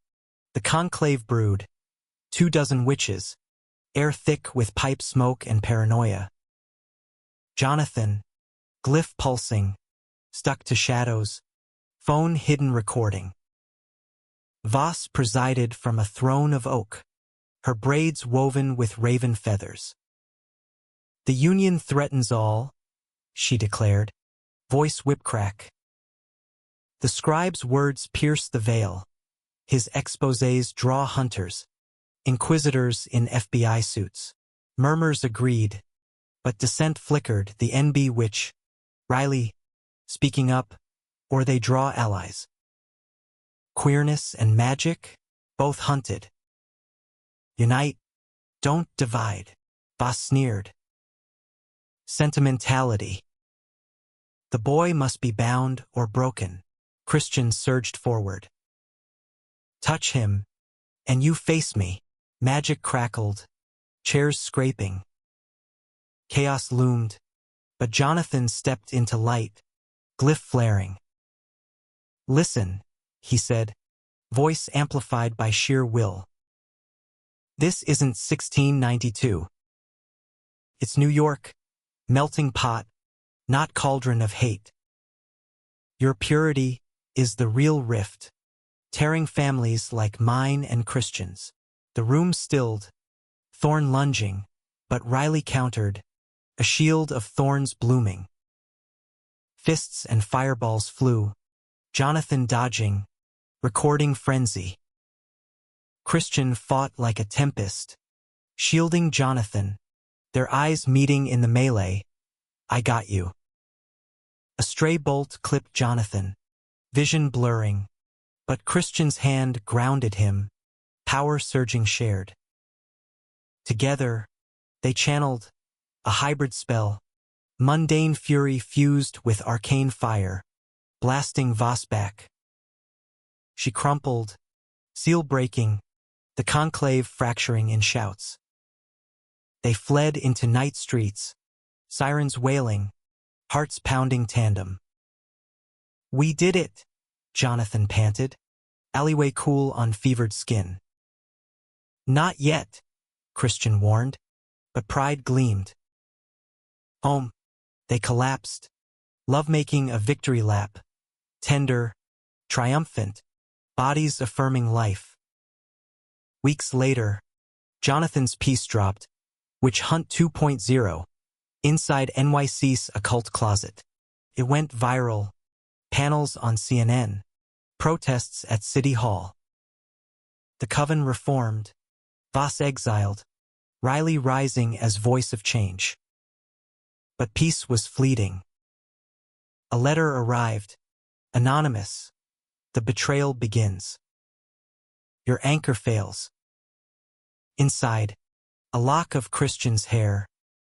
the conclave brewed, 24 witches, air thick with pipe smoke and paranoia. Jonathan, glyph pulsing, stuck to shadows, phone hidden recording. Voss presided from a throne of oak, her braids woven with raven feathers. The union threatens all, she declared, voice whip-crack. The scribe's words pierce the veil, his exposés draw hunters, inquisitors in FBI suits. Murmurs agreed, but dissent flickered, the NB witch, Riley, speaking up, or they draw allies. Queerness and magic, both hunted. Unite, Don't divide, Voss sneered. Sentimentality. The boy must be bound or broken. Christian surged forward. Touch him, and you face me. Magic crackled, chairs scraping. Chaos loomed, but Jonathan stepped into light, glyph flaring. Listen, he said, voice amplified by sheer will. This isn't 1692. It's New York, melting pot, not cauldron of hate. Your purity is the real rift, tearing families like mine and Christian's. The room stilled, Thorn lunging, but Riley countered, a shield of thorns blooming. Fists and fireballs flew, Jonathan dodging, recording frenzy. Christian fought like a tempest, shielding Jonathan, their eyes meeting in the melee. I got you. A stray bolt clipped Jonathan, vision blurring, but Christian's hand grounded him, power surging shared. Together, they channeled a hybrid spell, mundane fury fused with arcane fire, blasting Voss back. She crumpled, seal breaking, the conclave fracturing in shouts. They fled into night streets, sirens wailing, hearts pounding tandem. We did it, Jonathan panted, alleyway cool on fevered skin. Not yet, Christian warned, but pride gleamed. They collapsed, lovemaking a victory lap, tender, triumphant, bodies affirming life. Weeks later, Jonathan's piece dropped, Witch Hunt 2.0, inside NYC's occult closet. It went viral, panels on CNN, protests at City Hall. The coven reformed, Voss exiled, Riley rising as voice of change. But peace was fleeting. A letter arrived, anonymous. The betrayal begins. Your anchor fails. Inside, a lock of Christian's hair,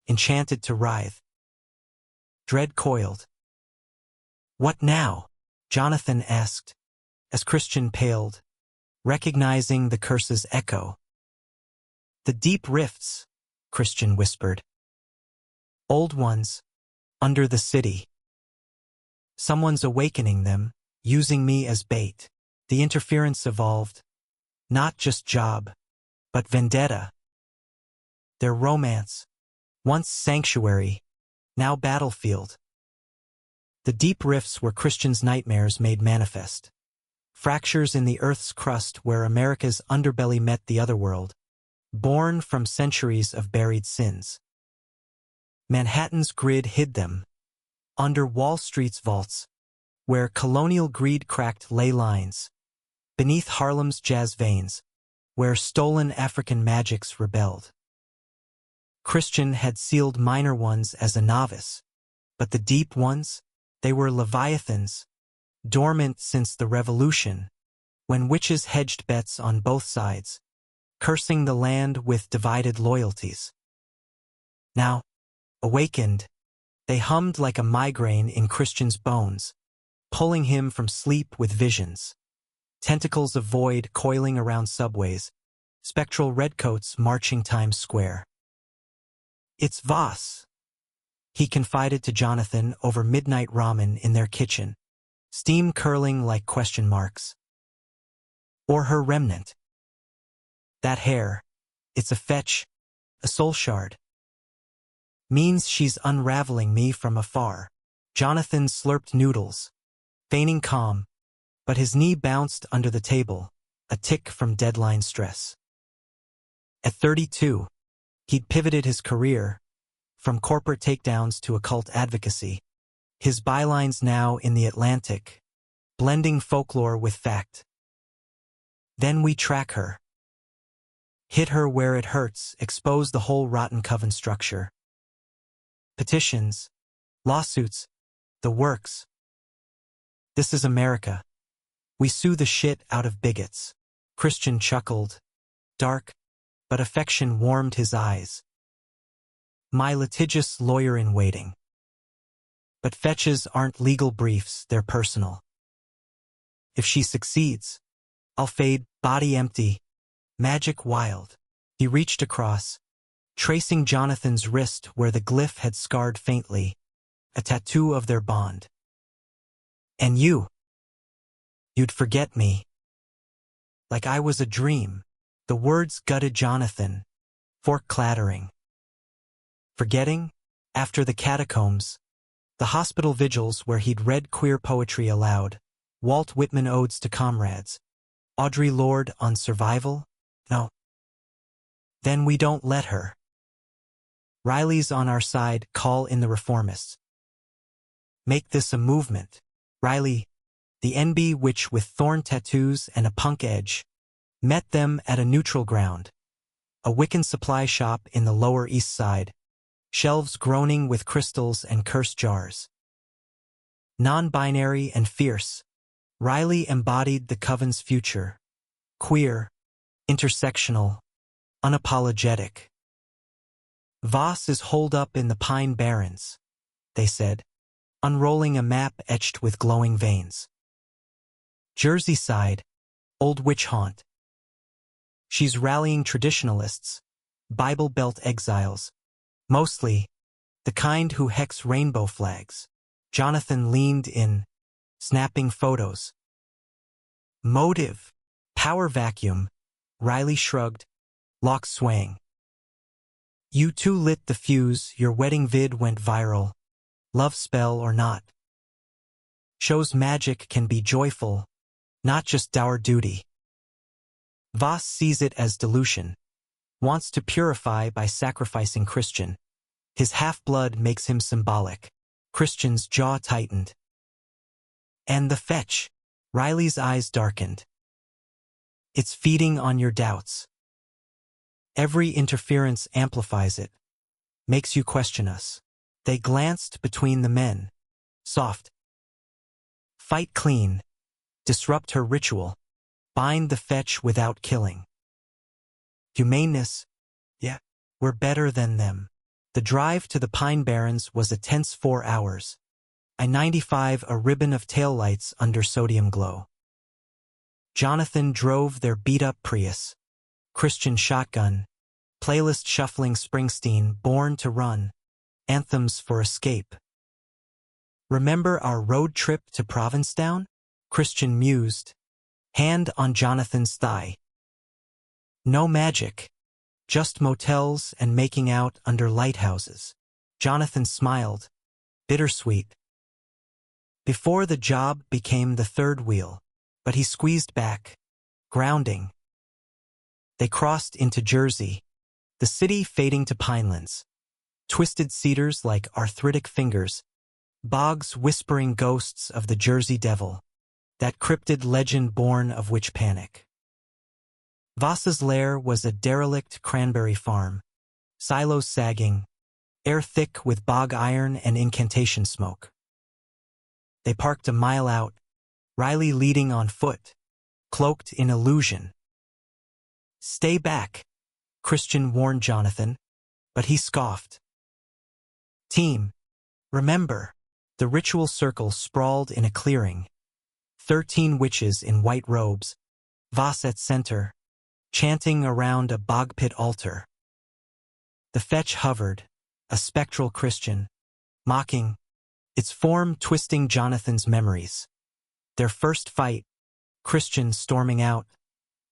enchanted to writhe. Dread coiled. What now? Jonathan asked, as Christian paled, recognizing the curse's echo. The deep rifts, Christian whispered. Old ones, under the city. Someone's awakening them, using me as bait. The interference evolved, not just job, but vendetta. Their romance, once sanctuary, now battlefield. The deep rifts were Christian's nightmares made manifest. Fractures in the earth's crust where America's underbelly met the otherworld, born from centuries of buried sins. Manhattan's grid hid them, under Wall Street's vaults, where colonial greed cracked ley lines, beneath Harlem's jazz veins, where stolen African magics rebelled. Christian had sealed minor ones as a novice, but the deep ones, they were leviathans, dormant since the Revolution, when witches hedged bets on both sides, cursing the land with divided loyalties. Now, awakened, they hummed like a migraine in Christian's bones, pulling him from sleep with visions. Tentacles of void coiling around subways, spectral redcoats marching Times Square. It's Voss, he confided to Jonathan over midnight ramen in their kitchen, steam curling like question marks. Or her remnant. That hair, it's a fetch, a soul shard. Means she's unraveling me from afar. Jonathan slurped noodles, feigning calm, but his knee bounced under the table, a tick from deadline stress. At 32, he'd pivoted his career, from corporate takedowns to occult advocacy. His bylines now in the Atlantic, blending folklore with fact. Then we track her. Hit her where it hurts, expose the whole rotten coven structure. Petitions, lawsuits, the works. This is America. We sue the shit out of bigots. Christian chuckled, dark, but affection warmed his eyes. My litigious lawyer-in-waiting. But fetches aren't legal briefs, they're personal. If she succeeds, I'll fade, body empty, magic wild. He reached across, tracing Jonathan's wrist where the glyph had scarred faintly, a tattoo of their bond. And you'd forget me. Like I was a dream. The words gutted Jonathan, fork clattering. Forgetting? After the catacombs, the hospital vigils where he'd read queer poetry aloud, Walt Whitman odes to comrades, Audre Lorde on survival? No. Then we don't let her. Riley's on our side, call in the reformists. Make this a movement. Riley, the NB which with thorn tattoos and a punk edge, met them at a neutral ground, a Wiccan supply shop in the Lower East Side, shelves groaning with crystals and curse jars. Non-binary and fierce, Riley embodied the coven's future, queer, intersectional, unapologetic. Voss is holed up in the Pine Barrens, they said, unrolling a map etched with glowing veins. Jersey Side, old witch haunt. She's rallying traditionalists, Bible Belt exiles, mostly the kind who hex rainbow flags. Jonathan leaned in, snapping photos. Motive, power vacuum, Riley shrugged, locks swaying. You two lit the fuse, your wedding vid went viral, love spell or not. Shows magic can be joyful, not just dour duty. Voss sees it as dilution, wants to purify by sacrificing Christian. His half-blood makes him symbolic. Christian's jaw tightened. And the fetch. Riley's eyes darkened. It's feeding on your doubts. Every interference amplifies it, makes you question us. They glanced between the men. Soft. Fight clean. Disrupt her ritual. Bind the fetch without killing. Humaneness? Yeah, we're better than them. The drive to the Pine Barrens was a tense 4 hours. I-95 a ribbon of taillights under sodium glow. Jonathan drove their beat-up Prius. Christian shotgun. Playlist shuffling Springsteen, Born to Run. Anthems for escape. Remember our road trip to Provincetown? Christian mused. Hand on Jonathan's thigh. No magic. Just motels and making out under lighthouses. Jonathan smiled. Bittersweet. Before the job became the third wheel, but he squeezed back. Grounding. They crossed into Jersey, the city fading to pinelands. Twisted cedars like arthritic fingers. Bogs whispering ghosts of the Jersey Devil. That cryptid legend born of witch panic. Voss's lair was a derelict cranberry farm. Silos sagging, air thick with bog iron and incantation smoke. They parked a mile out, Riley leading on foot, cloaked in illusion. Stay back, Christian warned Jonathan, but he scoffed. Team, remember, the ritual circle sprawled in a clearing. 13 witches in white robes, Voss at center, chanting around a bog pit altar. The fetch hovered, a spectral Christian, mocking, its form twisting Jonathan's memories. Their first fight, Christian storming out.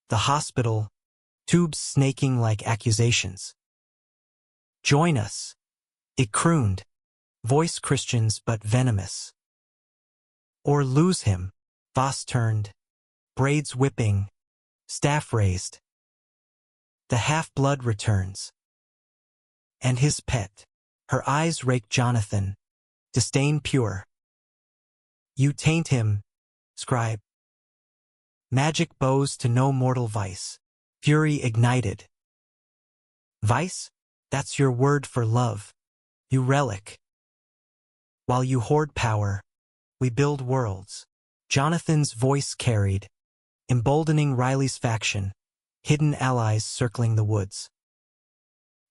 The hospital, tubes snaking like accusations. Join us, it crooned, voice Christian's but venomous. Or lose him, Voss turned, braids whipping, staff raised. The half-blood returns. And his pet. Her eyes raked Jonathan, disdain pure. You taint him, scribe. Magic bows to no mortal vice. Fury ignited. Vice? That's your word for love. You relic. While you hoard power, we build worlds. Jonathan's voice carried, emboldening Riley's faction. hidden allies circling the woods.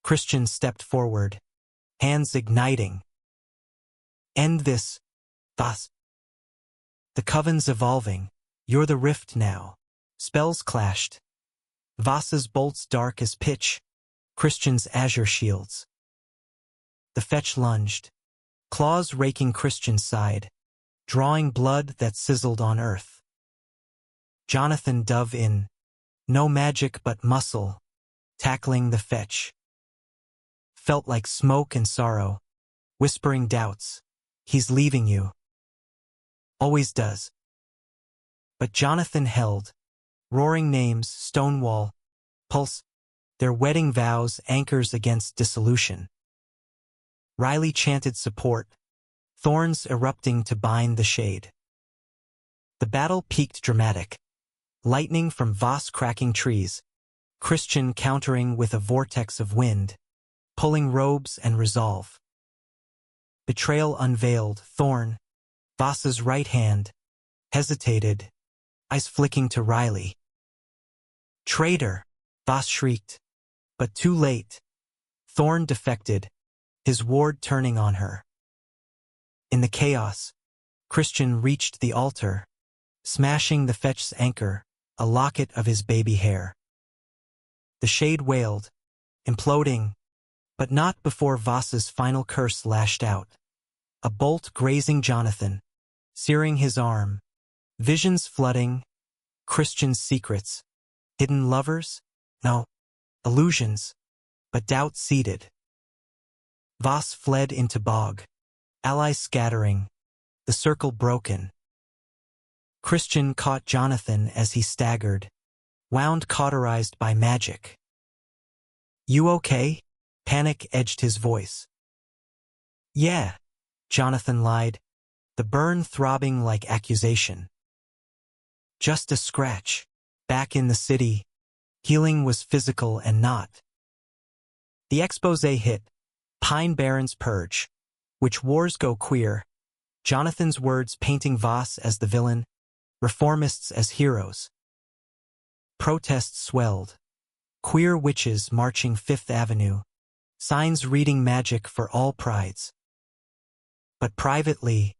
Christian stepped forward, hands igniting. End this, Voss. The coven's evolving. You're the rift now. Spells clashed. Voss's bolts dark as pitch, Christian's azure shields. The fetch lunged, claws raking Christian's side, drawing blood that sizzled on earth. Jonathan dove in, no magic but muscle, tackling the fetch. Felt like smoke and sorrow, whispering doubts. He's leaving you. Always does. But Jonathan held, roaring names, Stonewall, Pulse, their wedding vows anchors against dissolution. Riley chanted support, thorns erupting to bind the shade. The battle peaked dramatic, lightning from Voss cracking trees, Christian countering with a vortex of wind, pulling robes and resolve. Betrayal unveiled, Thorn, Voss's right hand, hesitated, eyes flicking to Riley. Traitor, Voss shrieked, but too late. Thorn defected, his ward turning on her. In the chaos, Christian reached the altar, smashing the fetch's anchor, a locket of his baby hair. The shade wailed, imploding, but not before Voss's final curse lashed out. A bolt grazing Jonathan, searing his arm, visions flooding, Christian's secrets, hidden lovers? No, illusions, but doubt seeded. Voss fled into bog, allies scattering, the circle broken. Christian caught Jonathan as he staggered, wound cauterized by magic. You okay? Panic edged his voice. Yeah, Jonathan lied, the burn throbbing like accusation. Just a scratch. Back in the city, healing was physical and not. The expose hit, Pine Barrens purge, which wars go queer, Jonathan's words painting Voss as the villain, reformists as heroes. Protests swelled, queer witches marching Fifth Avenue, signs reading magic for all prides. But privately,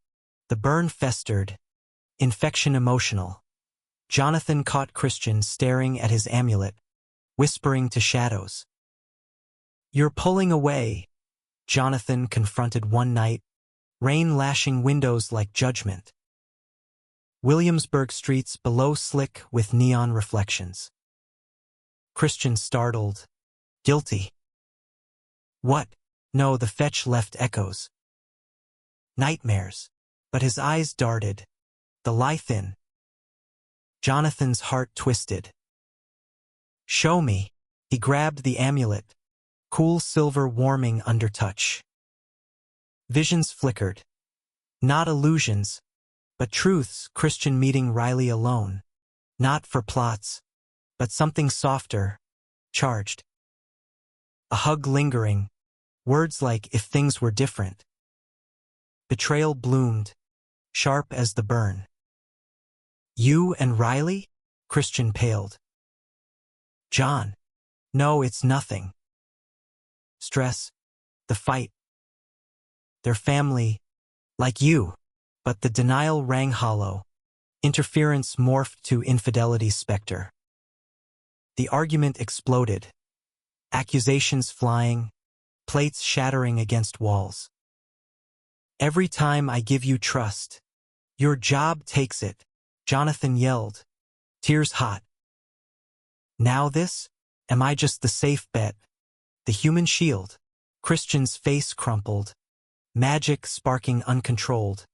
the burn festered, infection emotional. Jonathan caught Christian staring at his amulet, whispering to shadows. You're pulling away, Jonathan confronted one night, rain lashing windows like judgment. Williamsburg streets below slick with neon reflections. Christian startled, guilty. What? No, the fetch left echoes. Nightmares. But his eyes darted, the lie thin. Jonathan's heart twisted. Show me. He grabbed the amulet, cool silver warming under touch. Visions flickered. Not illusions, but truths. Christian meeting Riley alone. Not for plots, but something softer, charged. A hug lingering, words like if things were different. Betrayal bloomed, sharp as the burn. You and Riley? Christian paled. John. No, it's nothing. Stress. The fight. Their family. Like you. But the denial rang hollow. Interference morphed to infidelity's specter. The argument exploded. Accusations flying. Plates shattering against walls. Every time I give you trust, your job takes it, Jonathan yelled, tears hot. Now this? Am I just the safe bet? The human shield? Christian's face crumpled, magic sparking uncontrolled,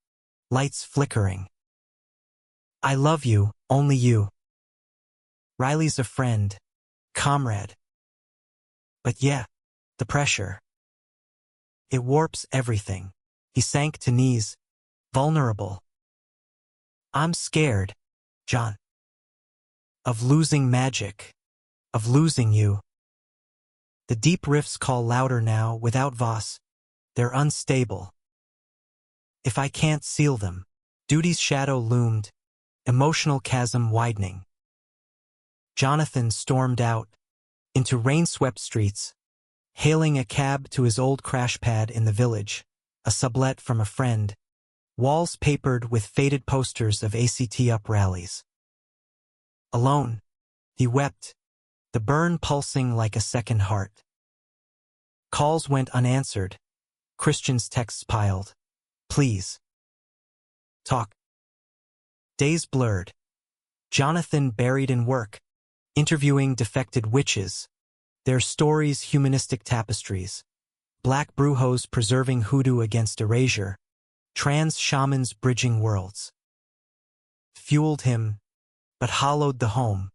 lights flickering. I love you, only you. Riley's a friend, comrade. But yeah, the pressure. It warps everything. He sank to knees, vulnerable. I'm scared, John. Of losing magic. Of losing you. The deep riffs call louder now without Voss. They're unstable. If I can't seal them, duty's shadow loomed, emotional chasm widening. Jonathan stormed out into rain-swept streets, hailing a cab to his old crash pad in the village, a sublet from a friend, walls papered with faded posters of ACT-UP rallies. Alone, he wept, the burn pulsing like a second heart. Calls went unanswered. Christian's texts piled. Please. Talk. Days blurred. Jonathan buried in work, interviewing defected witches, their stories humanistic tapestries, black brujos preserving hoodoo against erasure, trans shamans bridging worlds. Fueled him, but hollowed the home.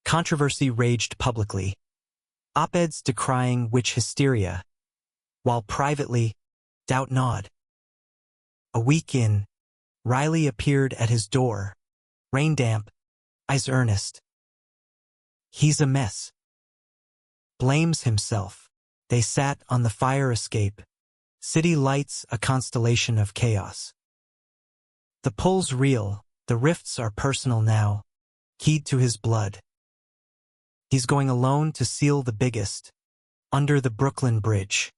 Controversy raged publicly, op-eds decrying witch hysteria, while privately, doubt gnawed. A week in, Riley appeared at his door, rain-damp, eyes earnest. He's a mess. Blames himself. They sat on the fire escape, city lights a constellation of chaos. The pull's real, the rifts are personal now, keyed to his blood. He's going alone to seal the biggest, under the Brooklyn Bridge.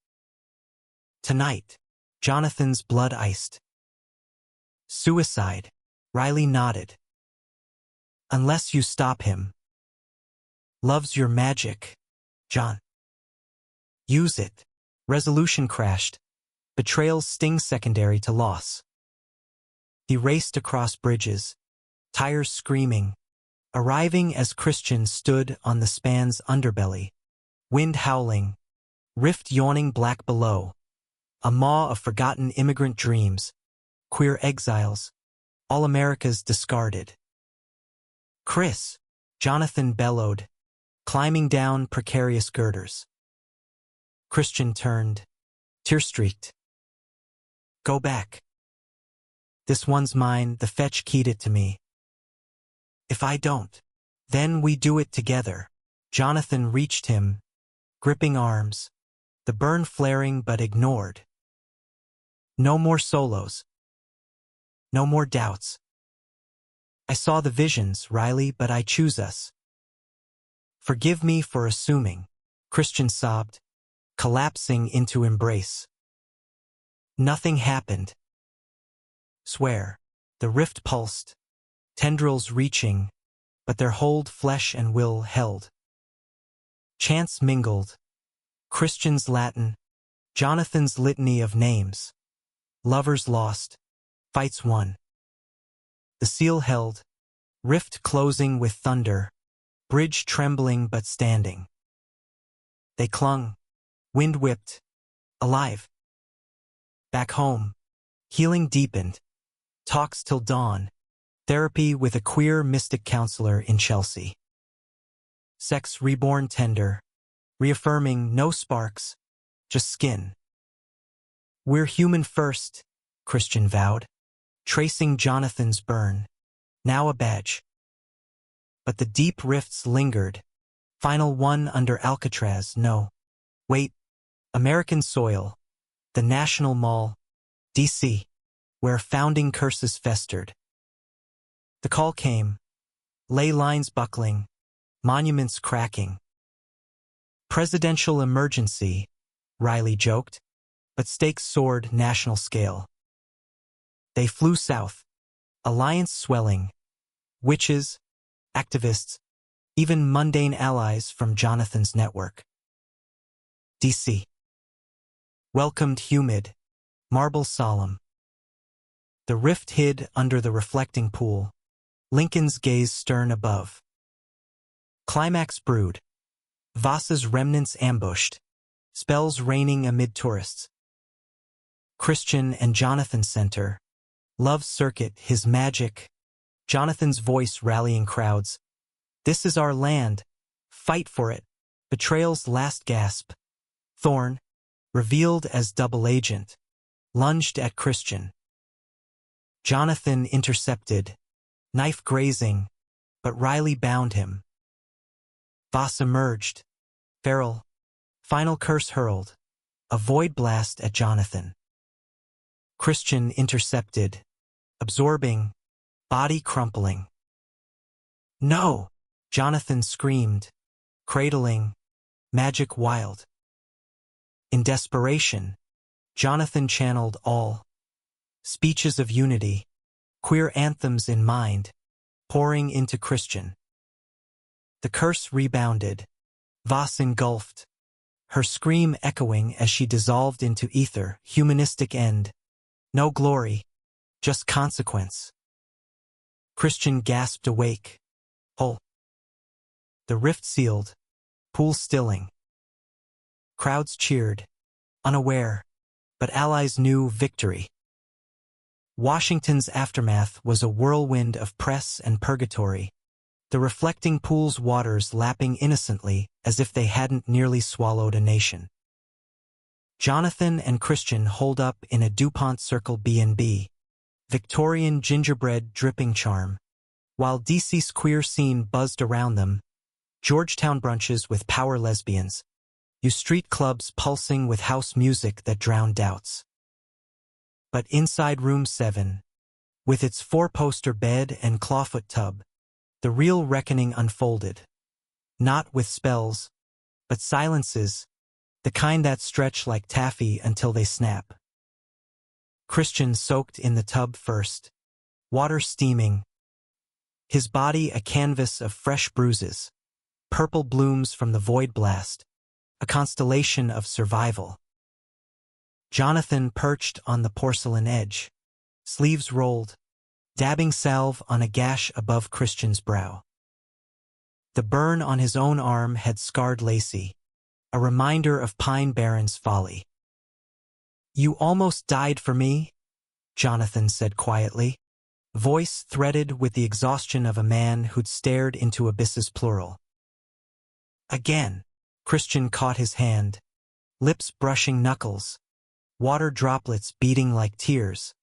Tonight, Jonathan's blood iced. Suicide, Riley nodded. Unless you stop him. Love's your magic, John. Use it. Resolution crashed. Betrayal's sting secondary to loss. He raced across bridges, tires screaming, arriving as Christian stood on the span's underbelly, wind howling, rift yawning black below, a maw of forgotten immigrant dreams, queer exiles, all America's discarded. Chris, Jonathan bellowed, climbing down precarious girders. Christian turned, tear-streaked. Go back. This one's mine, the fetch keyed it to me. If I don't, then we do it together. Jonathan reached him, gripping arms, the burn flaring but ignored. No more solos. No more doubts. I saw the visions, Riley, but I choose us. Forgive me for assuming, Christian sobbed, collapsing into embrace. Nothing happened. Swear, the rift pulsed, tendrils reaching, but their hold flesh and will held. Chants mingled, Christian's Latin, Jonathan's litany of names. Lovers lost, fights won. The seal held, rift closing with thunder, bridge trembling but standing. They clung, wind whipped, alive. Back home, healing deepened, talks till dawn, therapy with a queer mystic counselor in Chelsea. Sex reborn tender, reaffirming no sparks, just skin. We're human first, Christian vowed, tracing Jonathan's burn, now a badge. But the deep rifts lingered, final one under Alcatraz, no. Wait, American soil, the National Mall, D.C., where founding curses festered. The call came, ley lines buckling, monuments cracking. Presidential emergency, Riley joked, but stakes soared national scale. They flew south, alliance swelling, witches, activists, even mundane allies from Jonathan's network. D.C. Welcomed humid, marble solemn. The rift hid under the reflecting pool, Lincoln's gaze stern above. Climax brewed, Vasa's remnants ambushed, spells raining amid tourists. Christian and Jonathan center, Love's circuit, his magic, Jonathan's voice rallying crowds. This is our land, fight for it, betrayal's last gasp. Thorn, revealed as double agent, lunged at Christian. Jonathan intercepted, knife grazing, but Riley bound him. Voss emerged, feral, final curse hurled, a void blast at Jonathan. Christian intercepted, absorbing, body crumpling. No! Jonathan screamed, cradling, magic wild. In desperation, Jonathan channeled all speeches of unity, queer anthems in mind, pouring into Christian. The curse rebounded, Voss engulfed, her scream echoing as she dissolved into ether, humanistic end. No glory, just consequence. Christian gasped awake. Whole. The rift sealed, pool stilling. Crowds cheered, unaware, but allies knew victory. Washington's aftermath was a whirlwind of press and purgatory, the reflecting pool's waters lapping innocently as if they hadn't nearly swallowed a nation. Jonathan and Christian holed up in a DuPont Circle B&B, Victorian gingerbread dripping charm, while DC's queer scene buzzed around them, Georgetown brunches with power lesbians, U Street clubs pulsing with house music that drowned doubts. But inside Room 7, with its four-poster bed and clawfoot tub, the real reckoning unfolded. Not with spells, but silences, the kind that stretch like taffy until they snap. Christian soaked in the tub first, water steaming, his body a canvas of fresh bruises, purple blooms from the void blast, a constellation of survival. Jonathan perched on the porcelain edge, sleeves rolled, dabbing salve on a gash above Christian's brow. The burn on his own arm had scarred Lacey, a reminder of Pine Barrens' folly. "You almost died for me," Jonathan said quietly, voice threaded with the exhaustion of a man who'd stared into abysses plural. Again, Christian caught his hand, lips brushing knuckles, water droplets beating like tears.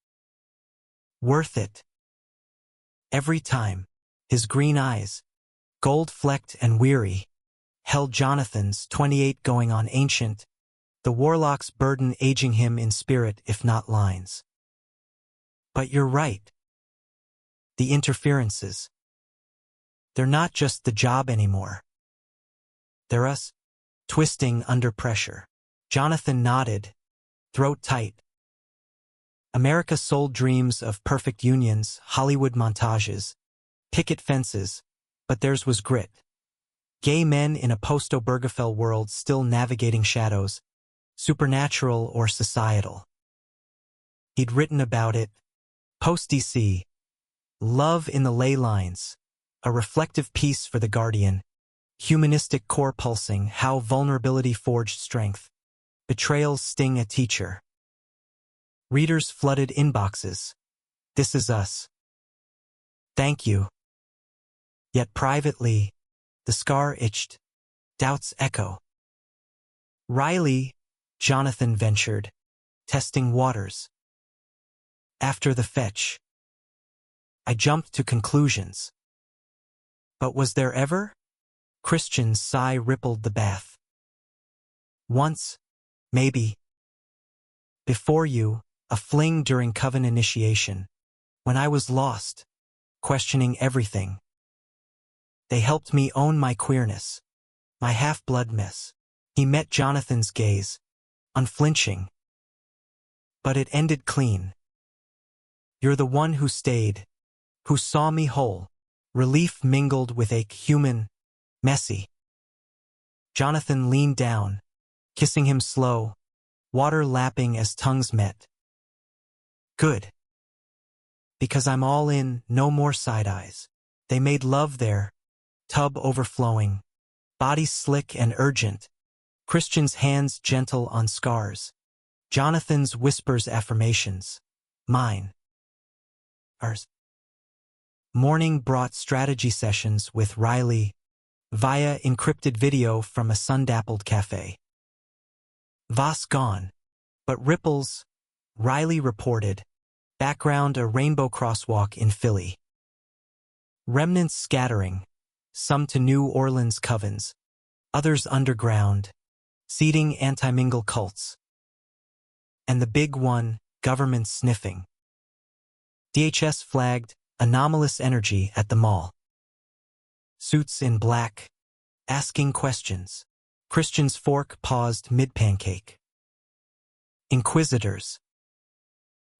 Worth it. Every time, his green eyes, gold-flecked and weary, held Jonathan's 28 going on ancient, the Warlock's burden aging him in spirit if not lines. But you're right. The interferences. They're not just the job anymore. They're us, twisting under pressure. Jonathan nodded, throat tight. America sold dreams of perfect unions, Hollywood montages, picket fences, but theirs was grit. Gay men in a post-Obergefell world still navigating shadows, supernatural or societal. He'd written about it, post-DC, Love in the Ley Lines, a reflective piece for The Guardian, humanistic core pulsing, how vulnerability forged strength, betrayals sting a teacher. Readers flooded inboxes. This is us. Thank you. Yet privately, the scar itched, doubts echo. Riley, Jonathan ventured, testing waters. After the fetch, I jumped to conclusions. But was there ever? Christian's sigh rippled the bath. Once, maybe. Before you, a fling during coven initiation, when I was lost, questioning everything. They helped me own my queerness, my half-blood mess. He met Jonathan's gaze, unflinching. But it ended clean. You're the one who stayed, who saw me whole, relief mingled with ache, human, messy. Jonathan leaned down, kissing him slow, water lapping as tongues met. Good. Because I'm all in, no more side eyes. They made love there, tub overflowing, body slick and urgent, Christian's hands gentle on scars, Jonathan's whispers affirmations, mine, ours. Morning brought strategy sessions with Riley via encrypted video from a sun-dappled cafe. Voss gone, but ripples, Riley reported, background a rainbow crosswalk in Philly. Remnants scattering, some to New Orleans covens, others underground, seeding anti-mingle cults. And the big one, government sniffing. DHS flagged anomalous energy at the mall. suits in black, asking questions. Christian's fork paused mid-pancake. Inquisitors.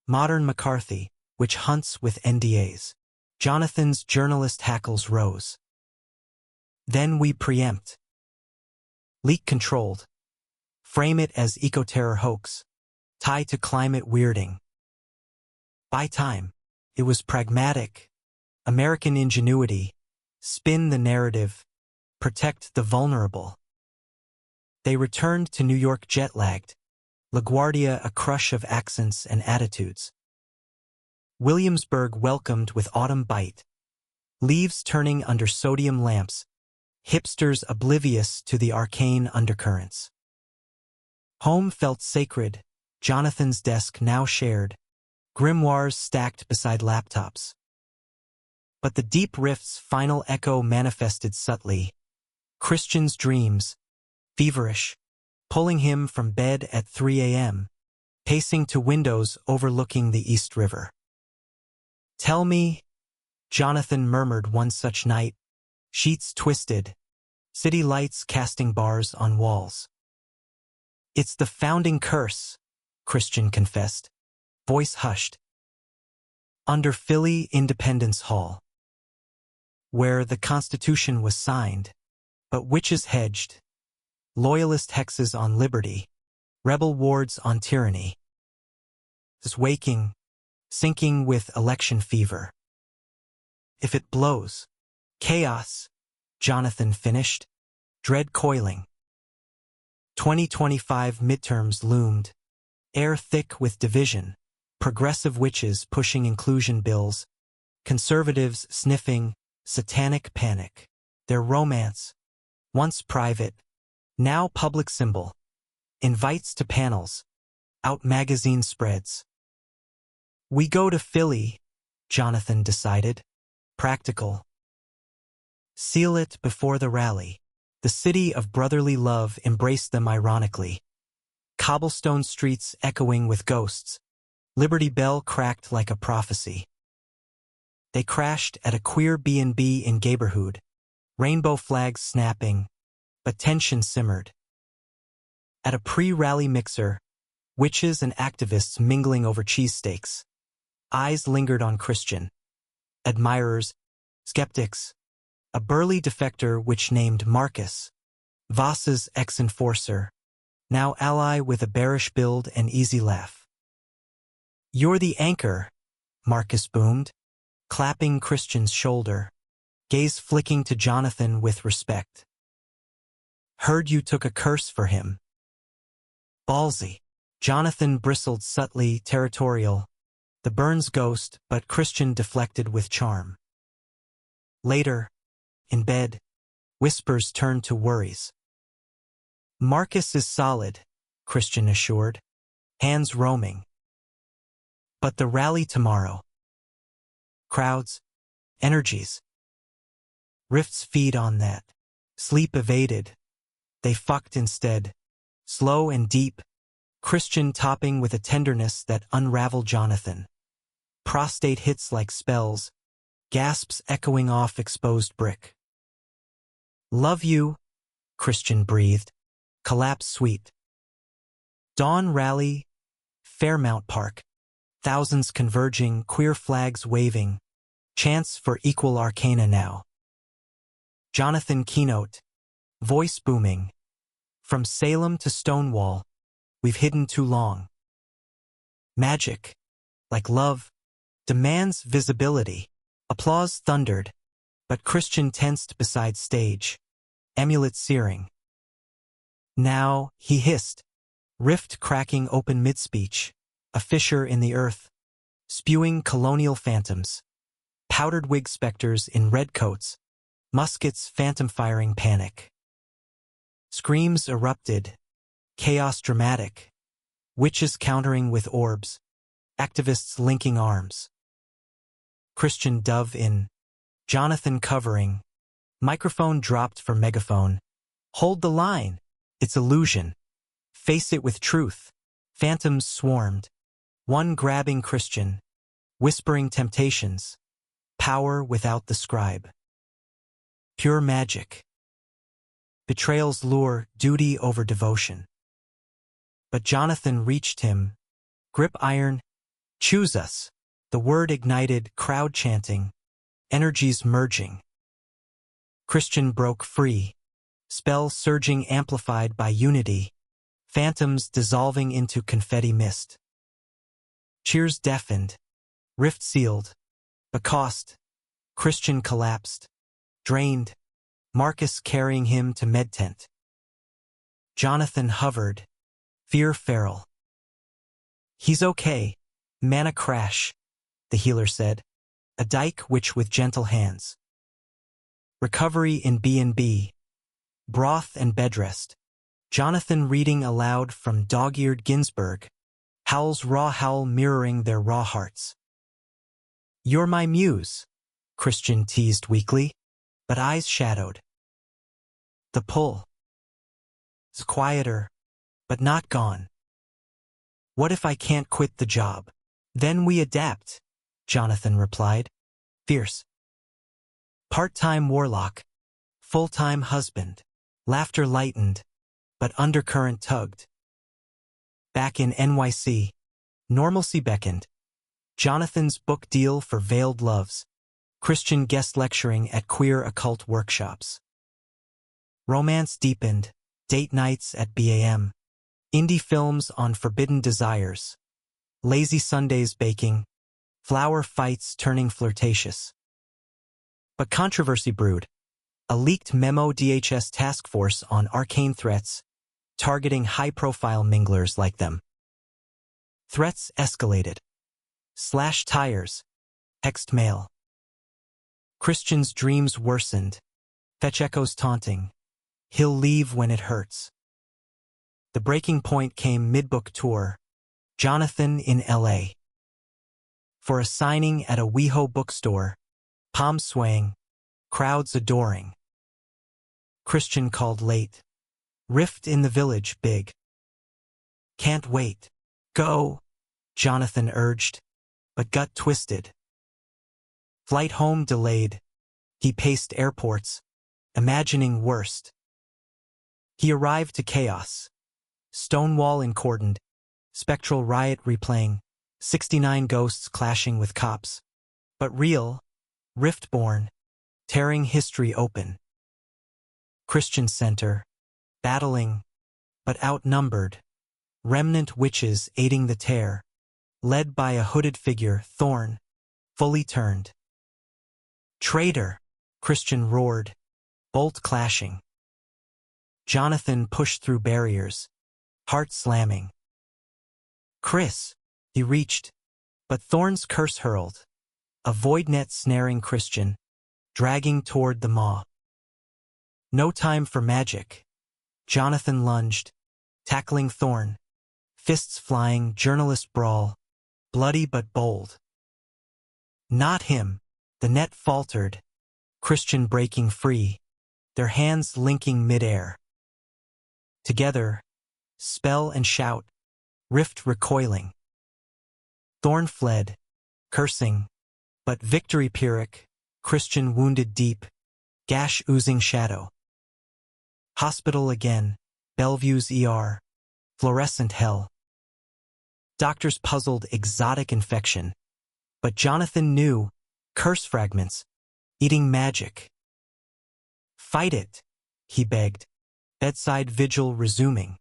Modern McCarthy, which hunts with NDAs. Jonathan's journalist hackles rose. Then we preempt. Leak controlled. Frame it as eco-terror hoax. Tie to climate weirding. Buy time. It was pragmatic. American ingenuity. Spin the narrative. Protect the vulnerable. They returned to New York jet-lagged. LaGuardia a crush of accents and attitudes. Williamsburg welcomed with autumn bite. Leaves turning under sodium lamps. Hipsters oblivious to the arcane undercurrents. Home felt sacred. Jonathan's desk now shared. Grimoires stacked beside laptops. But the deep rift's final echo manifested subtly. Christian's dreams, feverish, pulling him from bed at 3 a.m., pacing to windows overlooking the East River. Tell me, Jonathan murmured one such night, sheets twisted, city lights casting bars on walls. It's the founding curse, Christian confessed, voice hushed. Under Philly Independence Hall, where the Constitution was signed, but witches hedged, loyalist hexes on liberty, rebel wards on tyranny. Is waking, sinking with election fever. If it blows, chaos, Jonathan finished, dread coiling. 2025 midterms loomed, air thick with division, progressive witches pushing inclusion bills, conservatives sniffing satanic panic. Their romance, once private, now public symbol, invites to panels, out magazine spreads. We go to Philly, Jonathan decided, practical. Seal it before the rally. The city of brotherly love embraced them ironically. Cobblestone streets echoing with ghosts. Liberty Bell cracked like a prophecy. They crashed at a queer B&B in Gayborhood, rainbow flags snapping, but tension simmered. At a pre-rally mixer, witches and activists mingling over cheesesteaks. Eyes lingered on Christian. Admirers, skeptics. A burly defector which named Marcus, Voss's ex-enforcer, now ally with a bearish build and easy laugh. You're the anchor, Marcus boomed, clapping Christian's shoulder, gaze flicking to Jonathan with respect. Heard you took a curse for him. Ballsy. Jonathan bristled subtly territorial, the Burns ghost, but Christian deflected with charm. Later, in bed, whispers turned to worries. Marcus is solid, Christian assured, hands roaming. But the rally tomorrow. Crowds, energies. Rifts feed on that. Sleep evaded. They fucked instead, slow and deep, Christian topping with a tenderness that unraveled Jonathan. Prostate hits like spells, gasps echoing off exposed brick. Love you, Christian breathed, collapse sweet. Dawn rally, Fairmount Park, thousands converging, queer flags waving, chants for equal arcana now. Jonathan keynote, voice booming. From Salem to Stonewall, we've hidden too long. Magic, like love, demands visibility. Applause thundered, but Christian tensed beside stage, amulet searing. Now, he hissed, rift cracking open mid-speech, a fissure in the earth, spewing colonial phantoms, powdered wig specters in red coats, muskets phantom-firing panic. Screams erupted, chaos dramatic, witches countering with orbs, activists linking arms. Christian dove in, Jonathan covering, microphone dropped for megaphone. Hold the line, it's illusion. Face it with truth. Phantoms swarmed, one grabbing Christian, whispering temptations, power without the scribe. Pure magic. Betrayal's lure, duty over devotion. But Jonathan reached him. Grip iron. Choose us. The word ignited, crowd chanting. Energies merging. Christian broke free. Spell surging, amplified by unity. Phantoms dissolving into confetti mist. Cheers deafened. Rift sealed. Becost. Christian collapsed. Drained. Marcus carrying him to med-tent. Jonathan hovered. Fear feral. He's okay. Mana crash, the healer said. A dike witch with gentle hands. Recovery in B&B. Broth and bedrest. Jonathan reading aloud from dog-eared Ginsberg. Howl's raw howl mirroring their raw hearts. You're my muse, Christian teased weakly, but eyes shadowed. The pull. It's quieter, but not gone. What if I can't quit the job? Then we adapt, Jonathan replied. Fierce. Part-time warlock. Full-time husband. Laughter lightened, but undercurrent tugged. Back in NYC, normalcy beckoned. Jonathan's book deal for veiled loves. Christian guest lecturing at queer occult workshops. Romance deepened. Date nights at BAM. Indie films on forbidden desires. Lazy Sundays baking. Flower fights turning flirtatious. But controversy brewed. A leaked memo DHS task force on arcane threats, targeting high-profile minglers like them. Threats escalated. Slash tires. Text mail. Christian's dreams worsened. Fetch echoes taunting. He'll leave when it hurts. The breaking point came mid-book tour. Jonathan in LA. For a signing at a WeHo bookstore. Palms swaying. Crowds adoring. Christian called late. Rift in the village big. Can't wait. Go, Jonathan urged, but gut twisted. Flight home delayed. He paced airports, imagining worst. He arrived to chaos. Stonewall encordoned. Spectral riot replaying. 69 ghosts clashing with cops. But real. Rift-born. Tearing history open. Christian Center. Battling. But outnumbered. Remnant witches aiding the tear. Led by a hooded figure, Thorn. Fully turned. Traitor! Christian roared. Bolt clashing. Jonathan pushed through barriers. Heart slamming. Chris! He reached. But Thorn's curse hurled. A void net snaring Christian. Dragging toward the maw. No time for magic. Jonathan lunged. Tackling Thorn. Fists flying, journalist brawl. Bloody but bold. Not him. The net faltered. Christian breaking free. Their hands linking midair. Together. Spell and shout. Rift recoiling. Thorn fled. Cursing. But victory Pyrrhic. Christian wounded deep. Gash oozing shadow. Hospital again. Bellevue's ER. Fluorescent hell. Doctors puzzled exotic infection. But Jonathan knew. Curse fragments. Eating magic. Fight it, he begged. Bedside vigil resuming.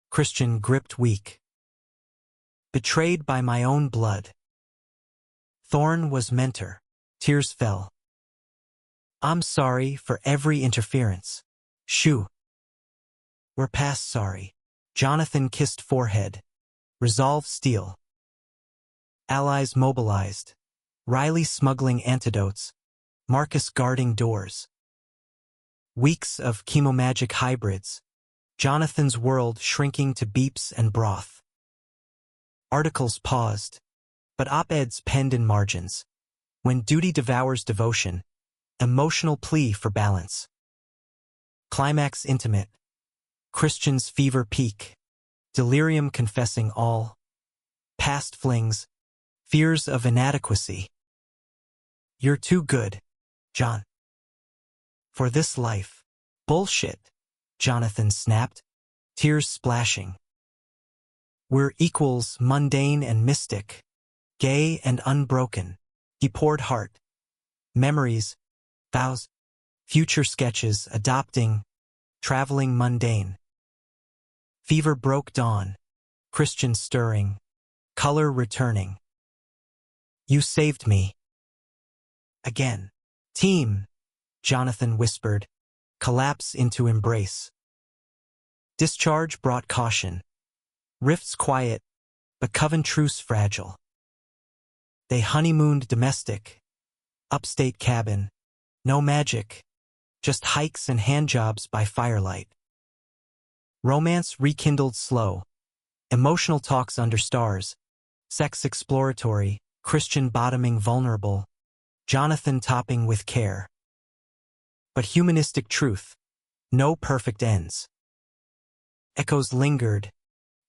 Christian gripped weak. Betrayed by my own blood. Thorn was mentor. Tears fell. I'm sorry for every interference. Shoo. We're past sorry. Jonathan kissed forehead. Resolve steel. Allies mobilized. Riley smuggling antidotes. Marcus guarding doors. Weeks of chemomagic hybrids. Jonathan's world shrinking to beeps and broth. Articles paused. But op-eds penned in margins. When duty devours devotion. Emotional plea for balance. Climax intimate. Christian's fever peak. Delirium confessing all. Past flings. Fears of inadequacy. You're too good, John. For this life. Bullshit, Jonathan snapped, tears splashing. We're equals, mundane and mystic, gay and unbroken. He poured heart, memories, vows, future sketches, adopting, traveling mundane. Fever broke dawn, Christian stirring, color returning. You saved me. Again. Team, Jonathan whispered, collapse into embrace. Discharge brought caution. Rifts quiet, but coven truce fragile. They honeymooned domestic, upstate cabin, no magic, just hikes and handjobs by firelight. Romance rekindled slow, emotional talks under stars, sex exploratory, Christian bottoming vulnerable, Jonathan topping with care. But humanistic truth, no perfect ends. Echoes lingered,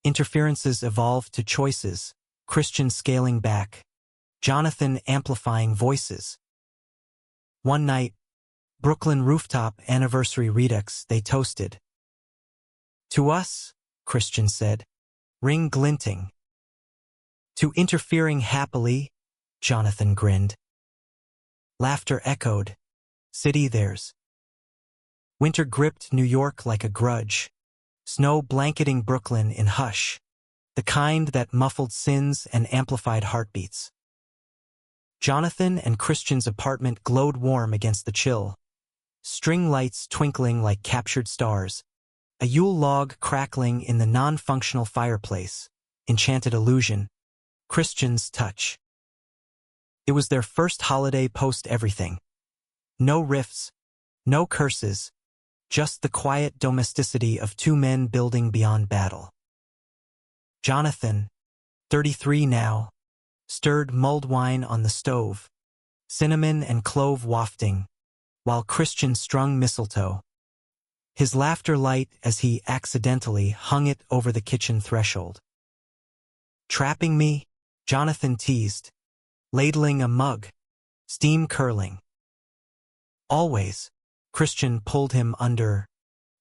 interferences evolved to choices, Christian scaling back, Jonathan amplifying voices. One night, Brooklyn rooftop anniversary redux they toasted. To us, Christian said, ring glinting. To interfering happily, Jonathan grinned. Laughter echoed, city theirs. Winter gripped New York like a grudge, snow blanketing Brooklyn in hush, the kind that muffled sins and amplified heartbeats. Jonathan and Christian's apartment glowed warm against the chill, string lights twinkling like captured stars, a Yule log crackling in the non-functional fireplace, enchanted illusion, Christian's touch. It was their first holiday post-everything. No rifts, no curses, just the quiet domesticity of two men building beyond battle. Jonathan, 33 now, stirred mulled wine on the stove, cinnamon and clove wafting, while Christian strung mistletoe. His laughter light as he accidentally hung it over the kitchen threshold. Trapping me? Jonathan teased, ladling a mug, steam curling. Always, Christian pulled him under,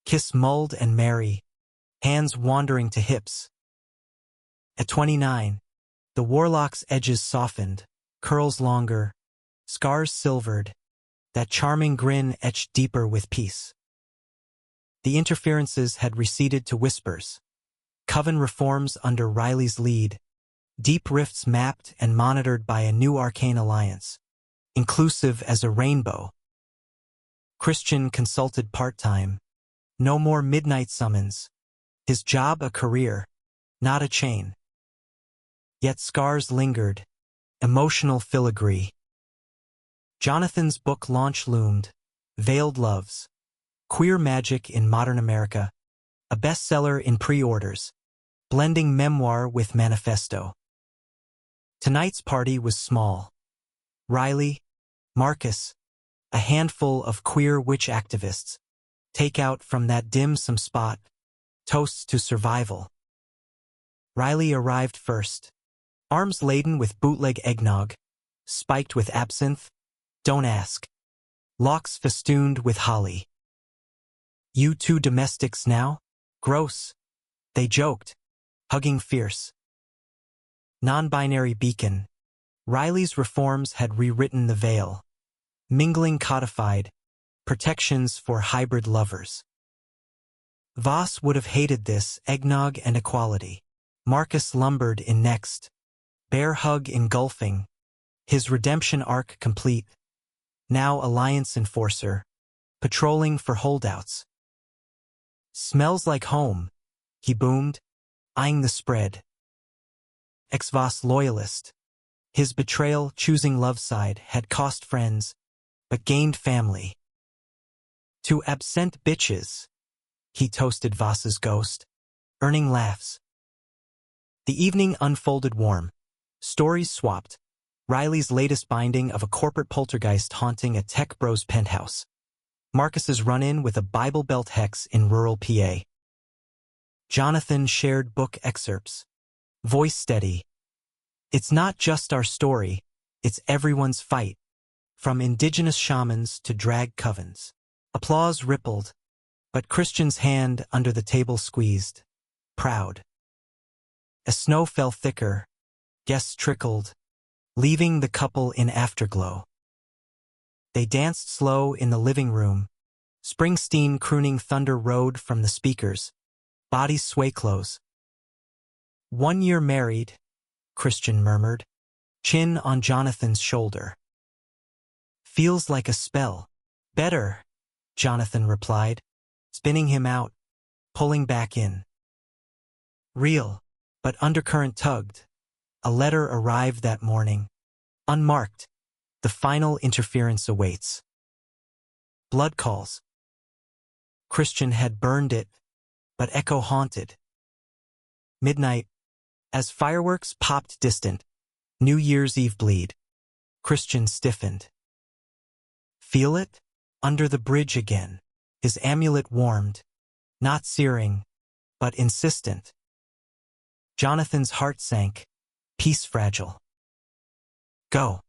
kiss mulled and merry, hands wandering to hips. At 29, the Warlock's edges softened, curls longer, scars silvered, that charming grin etched deeper with peace. The interferences had receded to whispers. Coven reforms under Riley's lead, deep rifts mapped and monitored by a new arcane alliance, inclusive as a rainbow. Christian consulted part-time, no more midnight summons, his job a career, not a chain. Yet scars lingered, emotional filigree. Jonathan's book launch loomed, Veiled Loves, Queer Magic in Modern America, a bestseller in pre-orders, blending memoir with manifesto. Tonight's party was small. Riley, Marcus, a handful of queer witch activists, take out from that dim-sum spot, toasts to survival. Riley arrived first, arms laden with bootleg eggnog, spiked with absinthe, don't ask, locks festooned with holly. You two domestics now? Gross, they joked, hugging fierce. Non-binary beacon, Riley's reforms had rewritten the veil, mingling codified, protections for hybrid lovers. Voss would have hated this, eggnog and equality. Marcus lumbered in next, bear hug engulfing, his redemption arc complete, now alliance enforcer, patrolling for holdouts. Smells like home, he boomed, eyeing the spread. Ex-Voss loyalist, his betrayal choosing love side had cost friends, but gained family. To absent bitches, he toasted Voss's ghost, earning laughs. The evening unfolded warm. Stories swapped. Riley's latest binding of a corporate poltergeist haunting a tech bros penthouse. Marcus's run-in with a Bible Belt hex in rural PA. Jonathan shared book excerpts. Voice steady. It's not just our story, it's everyone's fight. From indigenous shamans to drag covens. Applause rippled, but Christian's hand under the table squeezed, proud. As snow fell thicker, guests trickled, leaving the couple in afterglow. They danced slow in the living room, Springsteen crooning Thunder Road from the speakers, bodies sway close. 1 year married, Christian murmured, chin on Jonathan's shoulder. Feels like a spell. Better, Jonathan replied, spinning him out, pulling back in. Real, but undercurrent tugged. A letter arrived that morning. Unmarked. The final interference awaits. Blood calls. Christian had burned it, but echo haunted. Midnight. As fireworks popped distant, New Year's Eve bleed. Christian stiffened. Feel it? Under the bridge again. His amulet warmed, not searing, but insistent. Jonathan's heart sank, peace fragile. Go.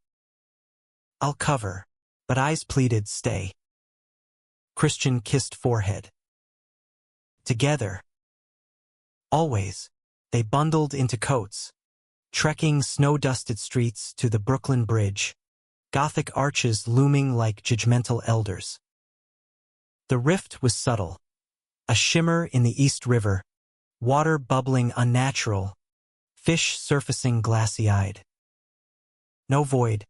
I'll cover, but eyes pleaded stay. Christian kissed forehead. Together. Always, they bundled into coats, trekking snow-dusted streets to the Brooklyn Bridge, Gothic arches looming like judgmental elders. The rift was subtle, a shimmer in the East River, water bubbling unnatural, fish surfacing glassy-eyed. No void,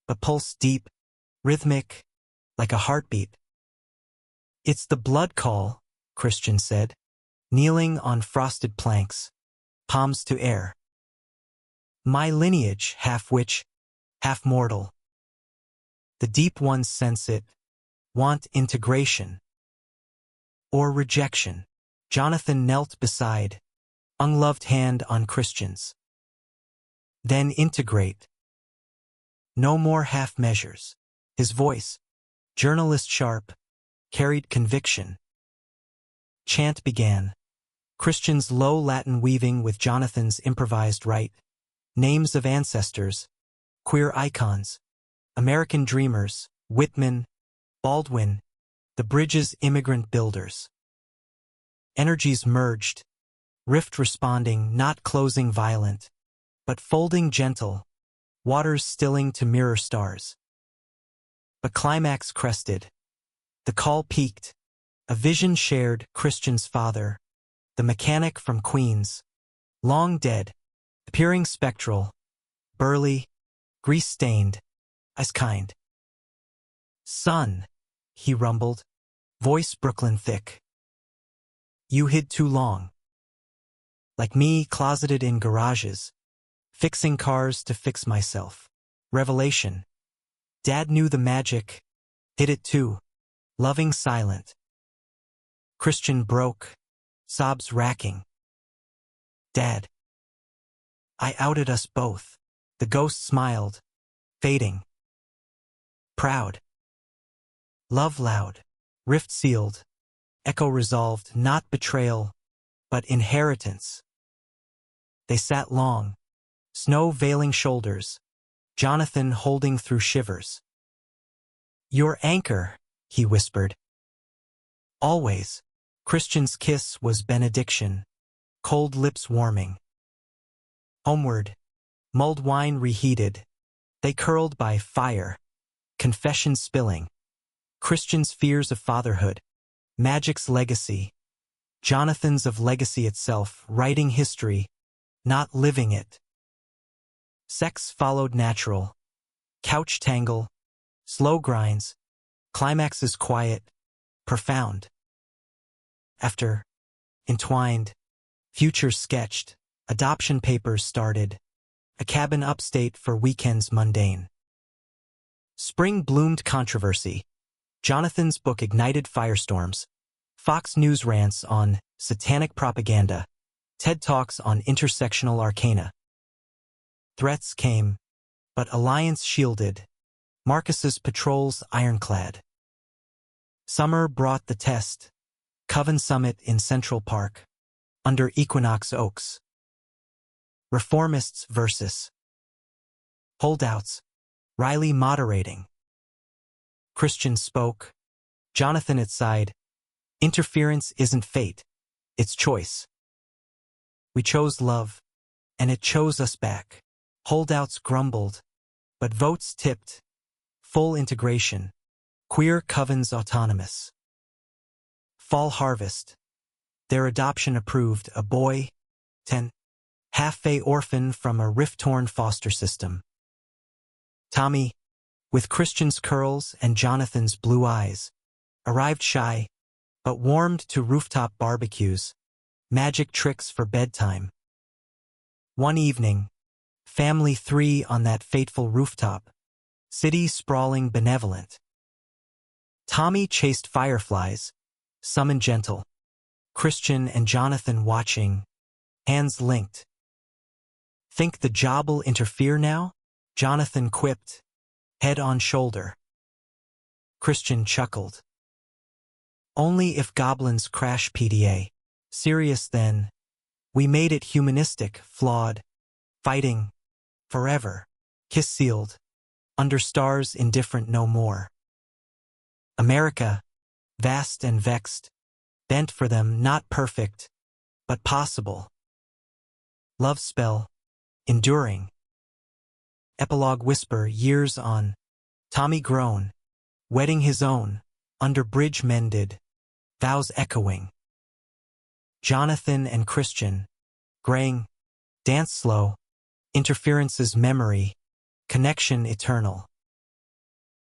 but pulse deep, rhythmic, like a heartbeat. It's the blood call, Christian said, kneeling on frosted planks, palms to air. My lineage, half witch, half mortal. The deep ones sense it, want integration. Or rejection. Jonathan knelt beside, ungloved hand on Christian's. Then integrate. No more half measures. His voice, journalist sharp, carried conviction. Chant began. Christian's low Latin weaving with Jonathan's improvised rite. Names of ancestors, queer icons, American dreamers, Whitman, Baldwin, the bridge's immigrant builders. Energies merged, rift responding, not closing violent, but folding gentle, waters stilling to mirror stars. But climax crested. The call peaked, a vision shared, Christian's father, the mechanic from Queens, long dead, appearing spectral, burly, grease-stained, as kind. Son, he rumbled, voice Brooklyn thick. You hid too long. Like me, closeted in garages, fixing cars to fix myself. Revelation. Dad knew the magic, hid it too, loving silent. Christian broke, sobs racking. Dad. I outed us both. The ghost smiled, fading. Proud. Love loud, rift sealed, echo resolved, not betrayal, but inheritance. They sat long, snow veiling shoulders, Jonathan holding through shivers. Your anchor, he whispered. Always. Christian's kiss was benediction, cold lips warming. Homeward, mulled wine reheated, they curled by fire, confession spilling. Christian's fears of fatherhood, magic's legacy, Jonathan's of legacy itself, writing history, not living it. Sex followed natural, couch tangle, slow grinds, climaxes quiet, profound. After, entwined, futures sketched, adoption papers started, a cabin upstate for weekends mundane. Spring bloomed controversy. Jonathan's book ignited firestorms. Fox News rants on satanic propaganda. TED Talks on intersectional arcana. Threats came, but alliance shielded. Marcus's patrols ironclad. Summer brought the test. Coven Summit in Central Park, under equinox oaks. Reformists versus holdouts, Riley moderating. Christian spoke, Jonathan at side. Interference isn't fate. It's choice. We chose love, and it chose us back. Holdouts grumbled, but votes tipped. Full integration. Queer covens autonomous. Fall harvest. Their adoption approved, a boy, 10, half-fey orphan from a rift-torn foster system. Tommy, with Christian's curls and Jonathan's blue eyes, arrived shy, but warmed to rooftop barbecues, magic tricks for bedtime. One evening, family 3 on that fateful rooftop, city sprawling benevolent. Tommy chased fireflies, summoned gentle. Christian and Jonathan watching, hands linked. Think the job'll interfere now? Jonathan quipped, head on shoulder. Christian chuckled. Only if goblins crash PDA. Serious then. We made it humanistic, flawed. Fighting. Forever. Kiss sealed. Under stars indifferent no more. America. Vast and vexed. Bent for them, not perfect, but possible. Love spell. Enduring. Epilogue whisper, years on. Tommy grown. Wedding his own. Under bridge mended. Vows echoing. Jonathan and Christian. Graying. Dance slow. Interference's memory. Connection eternal.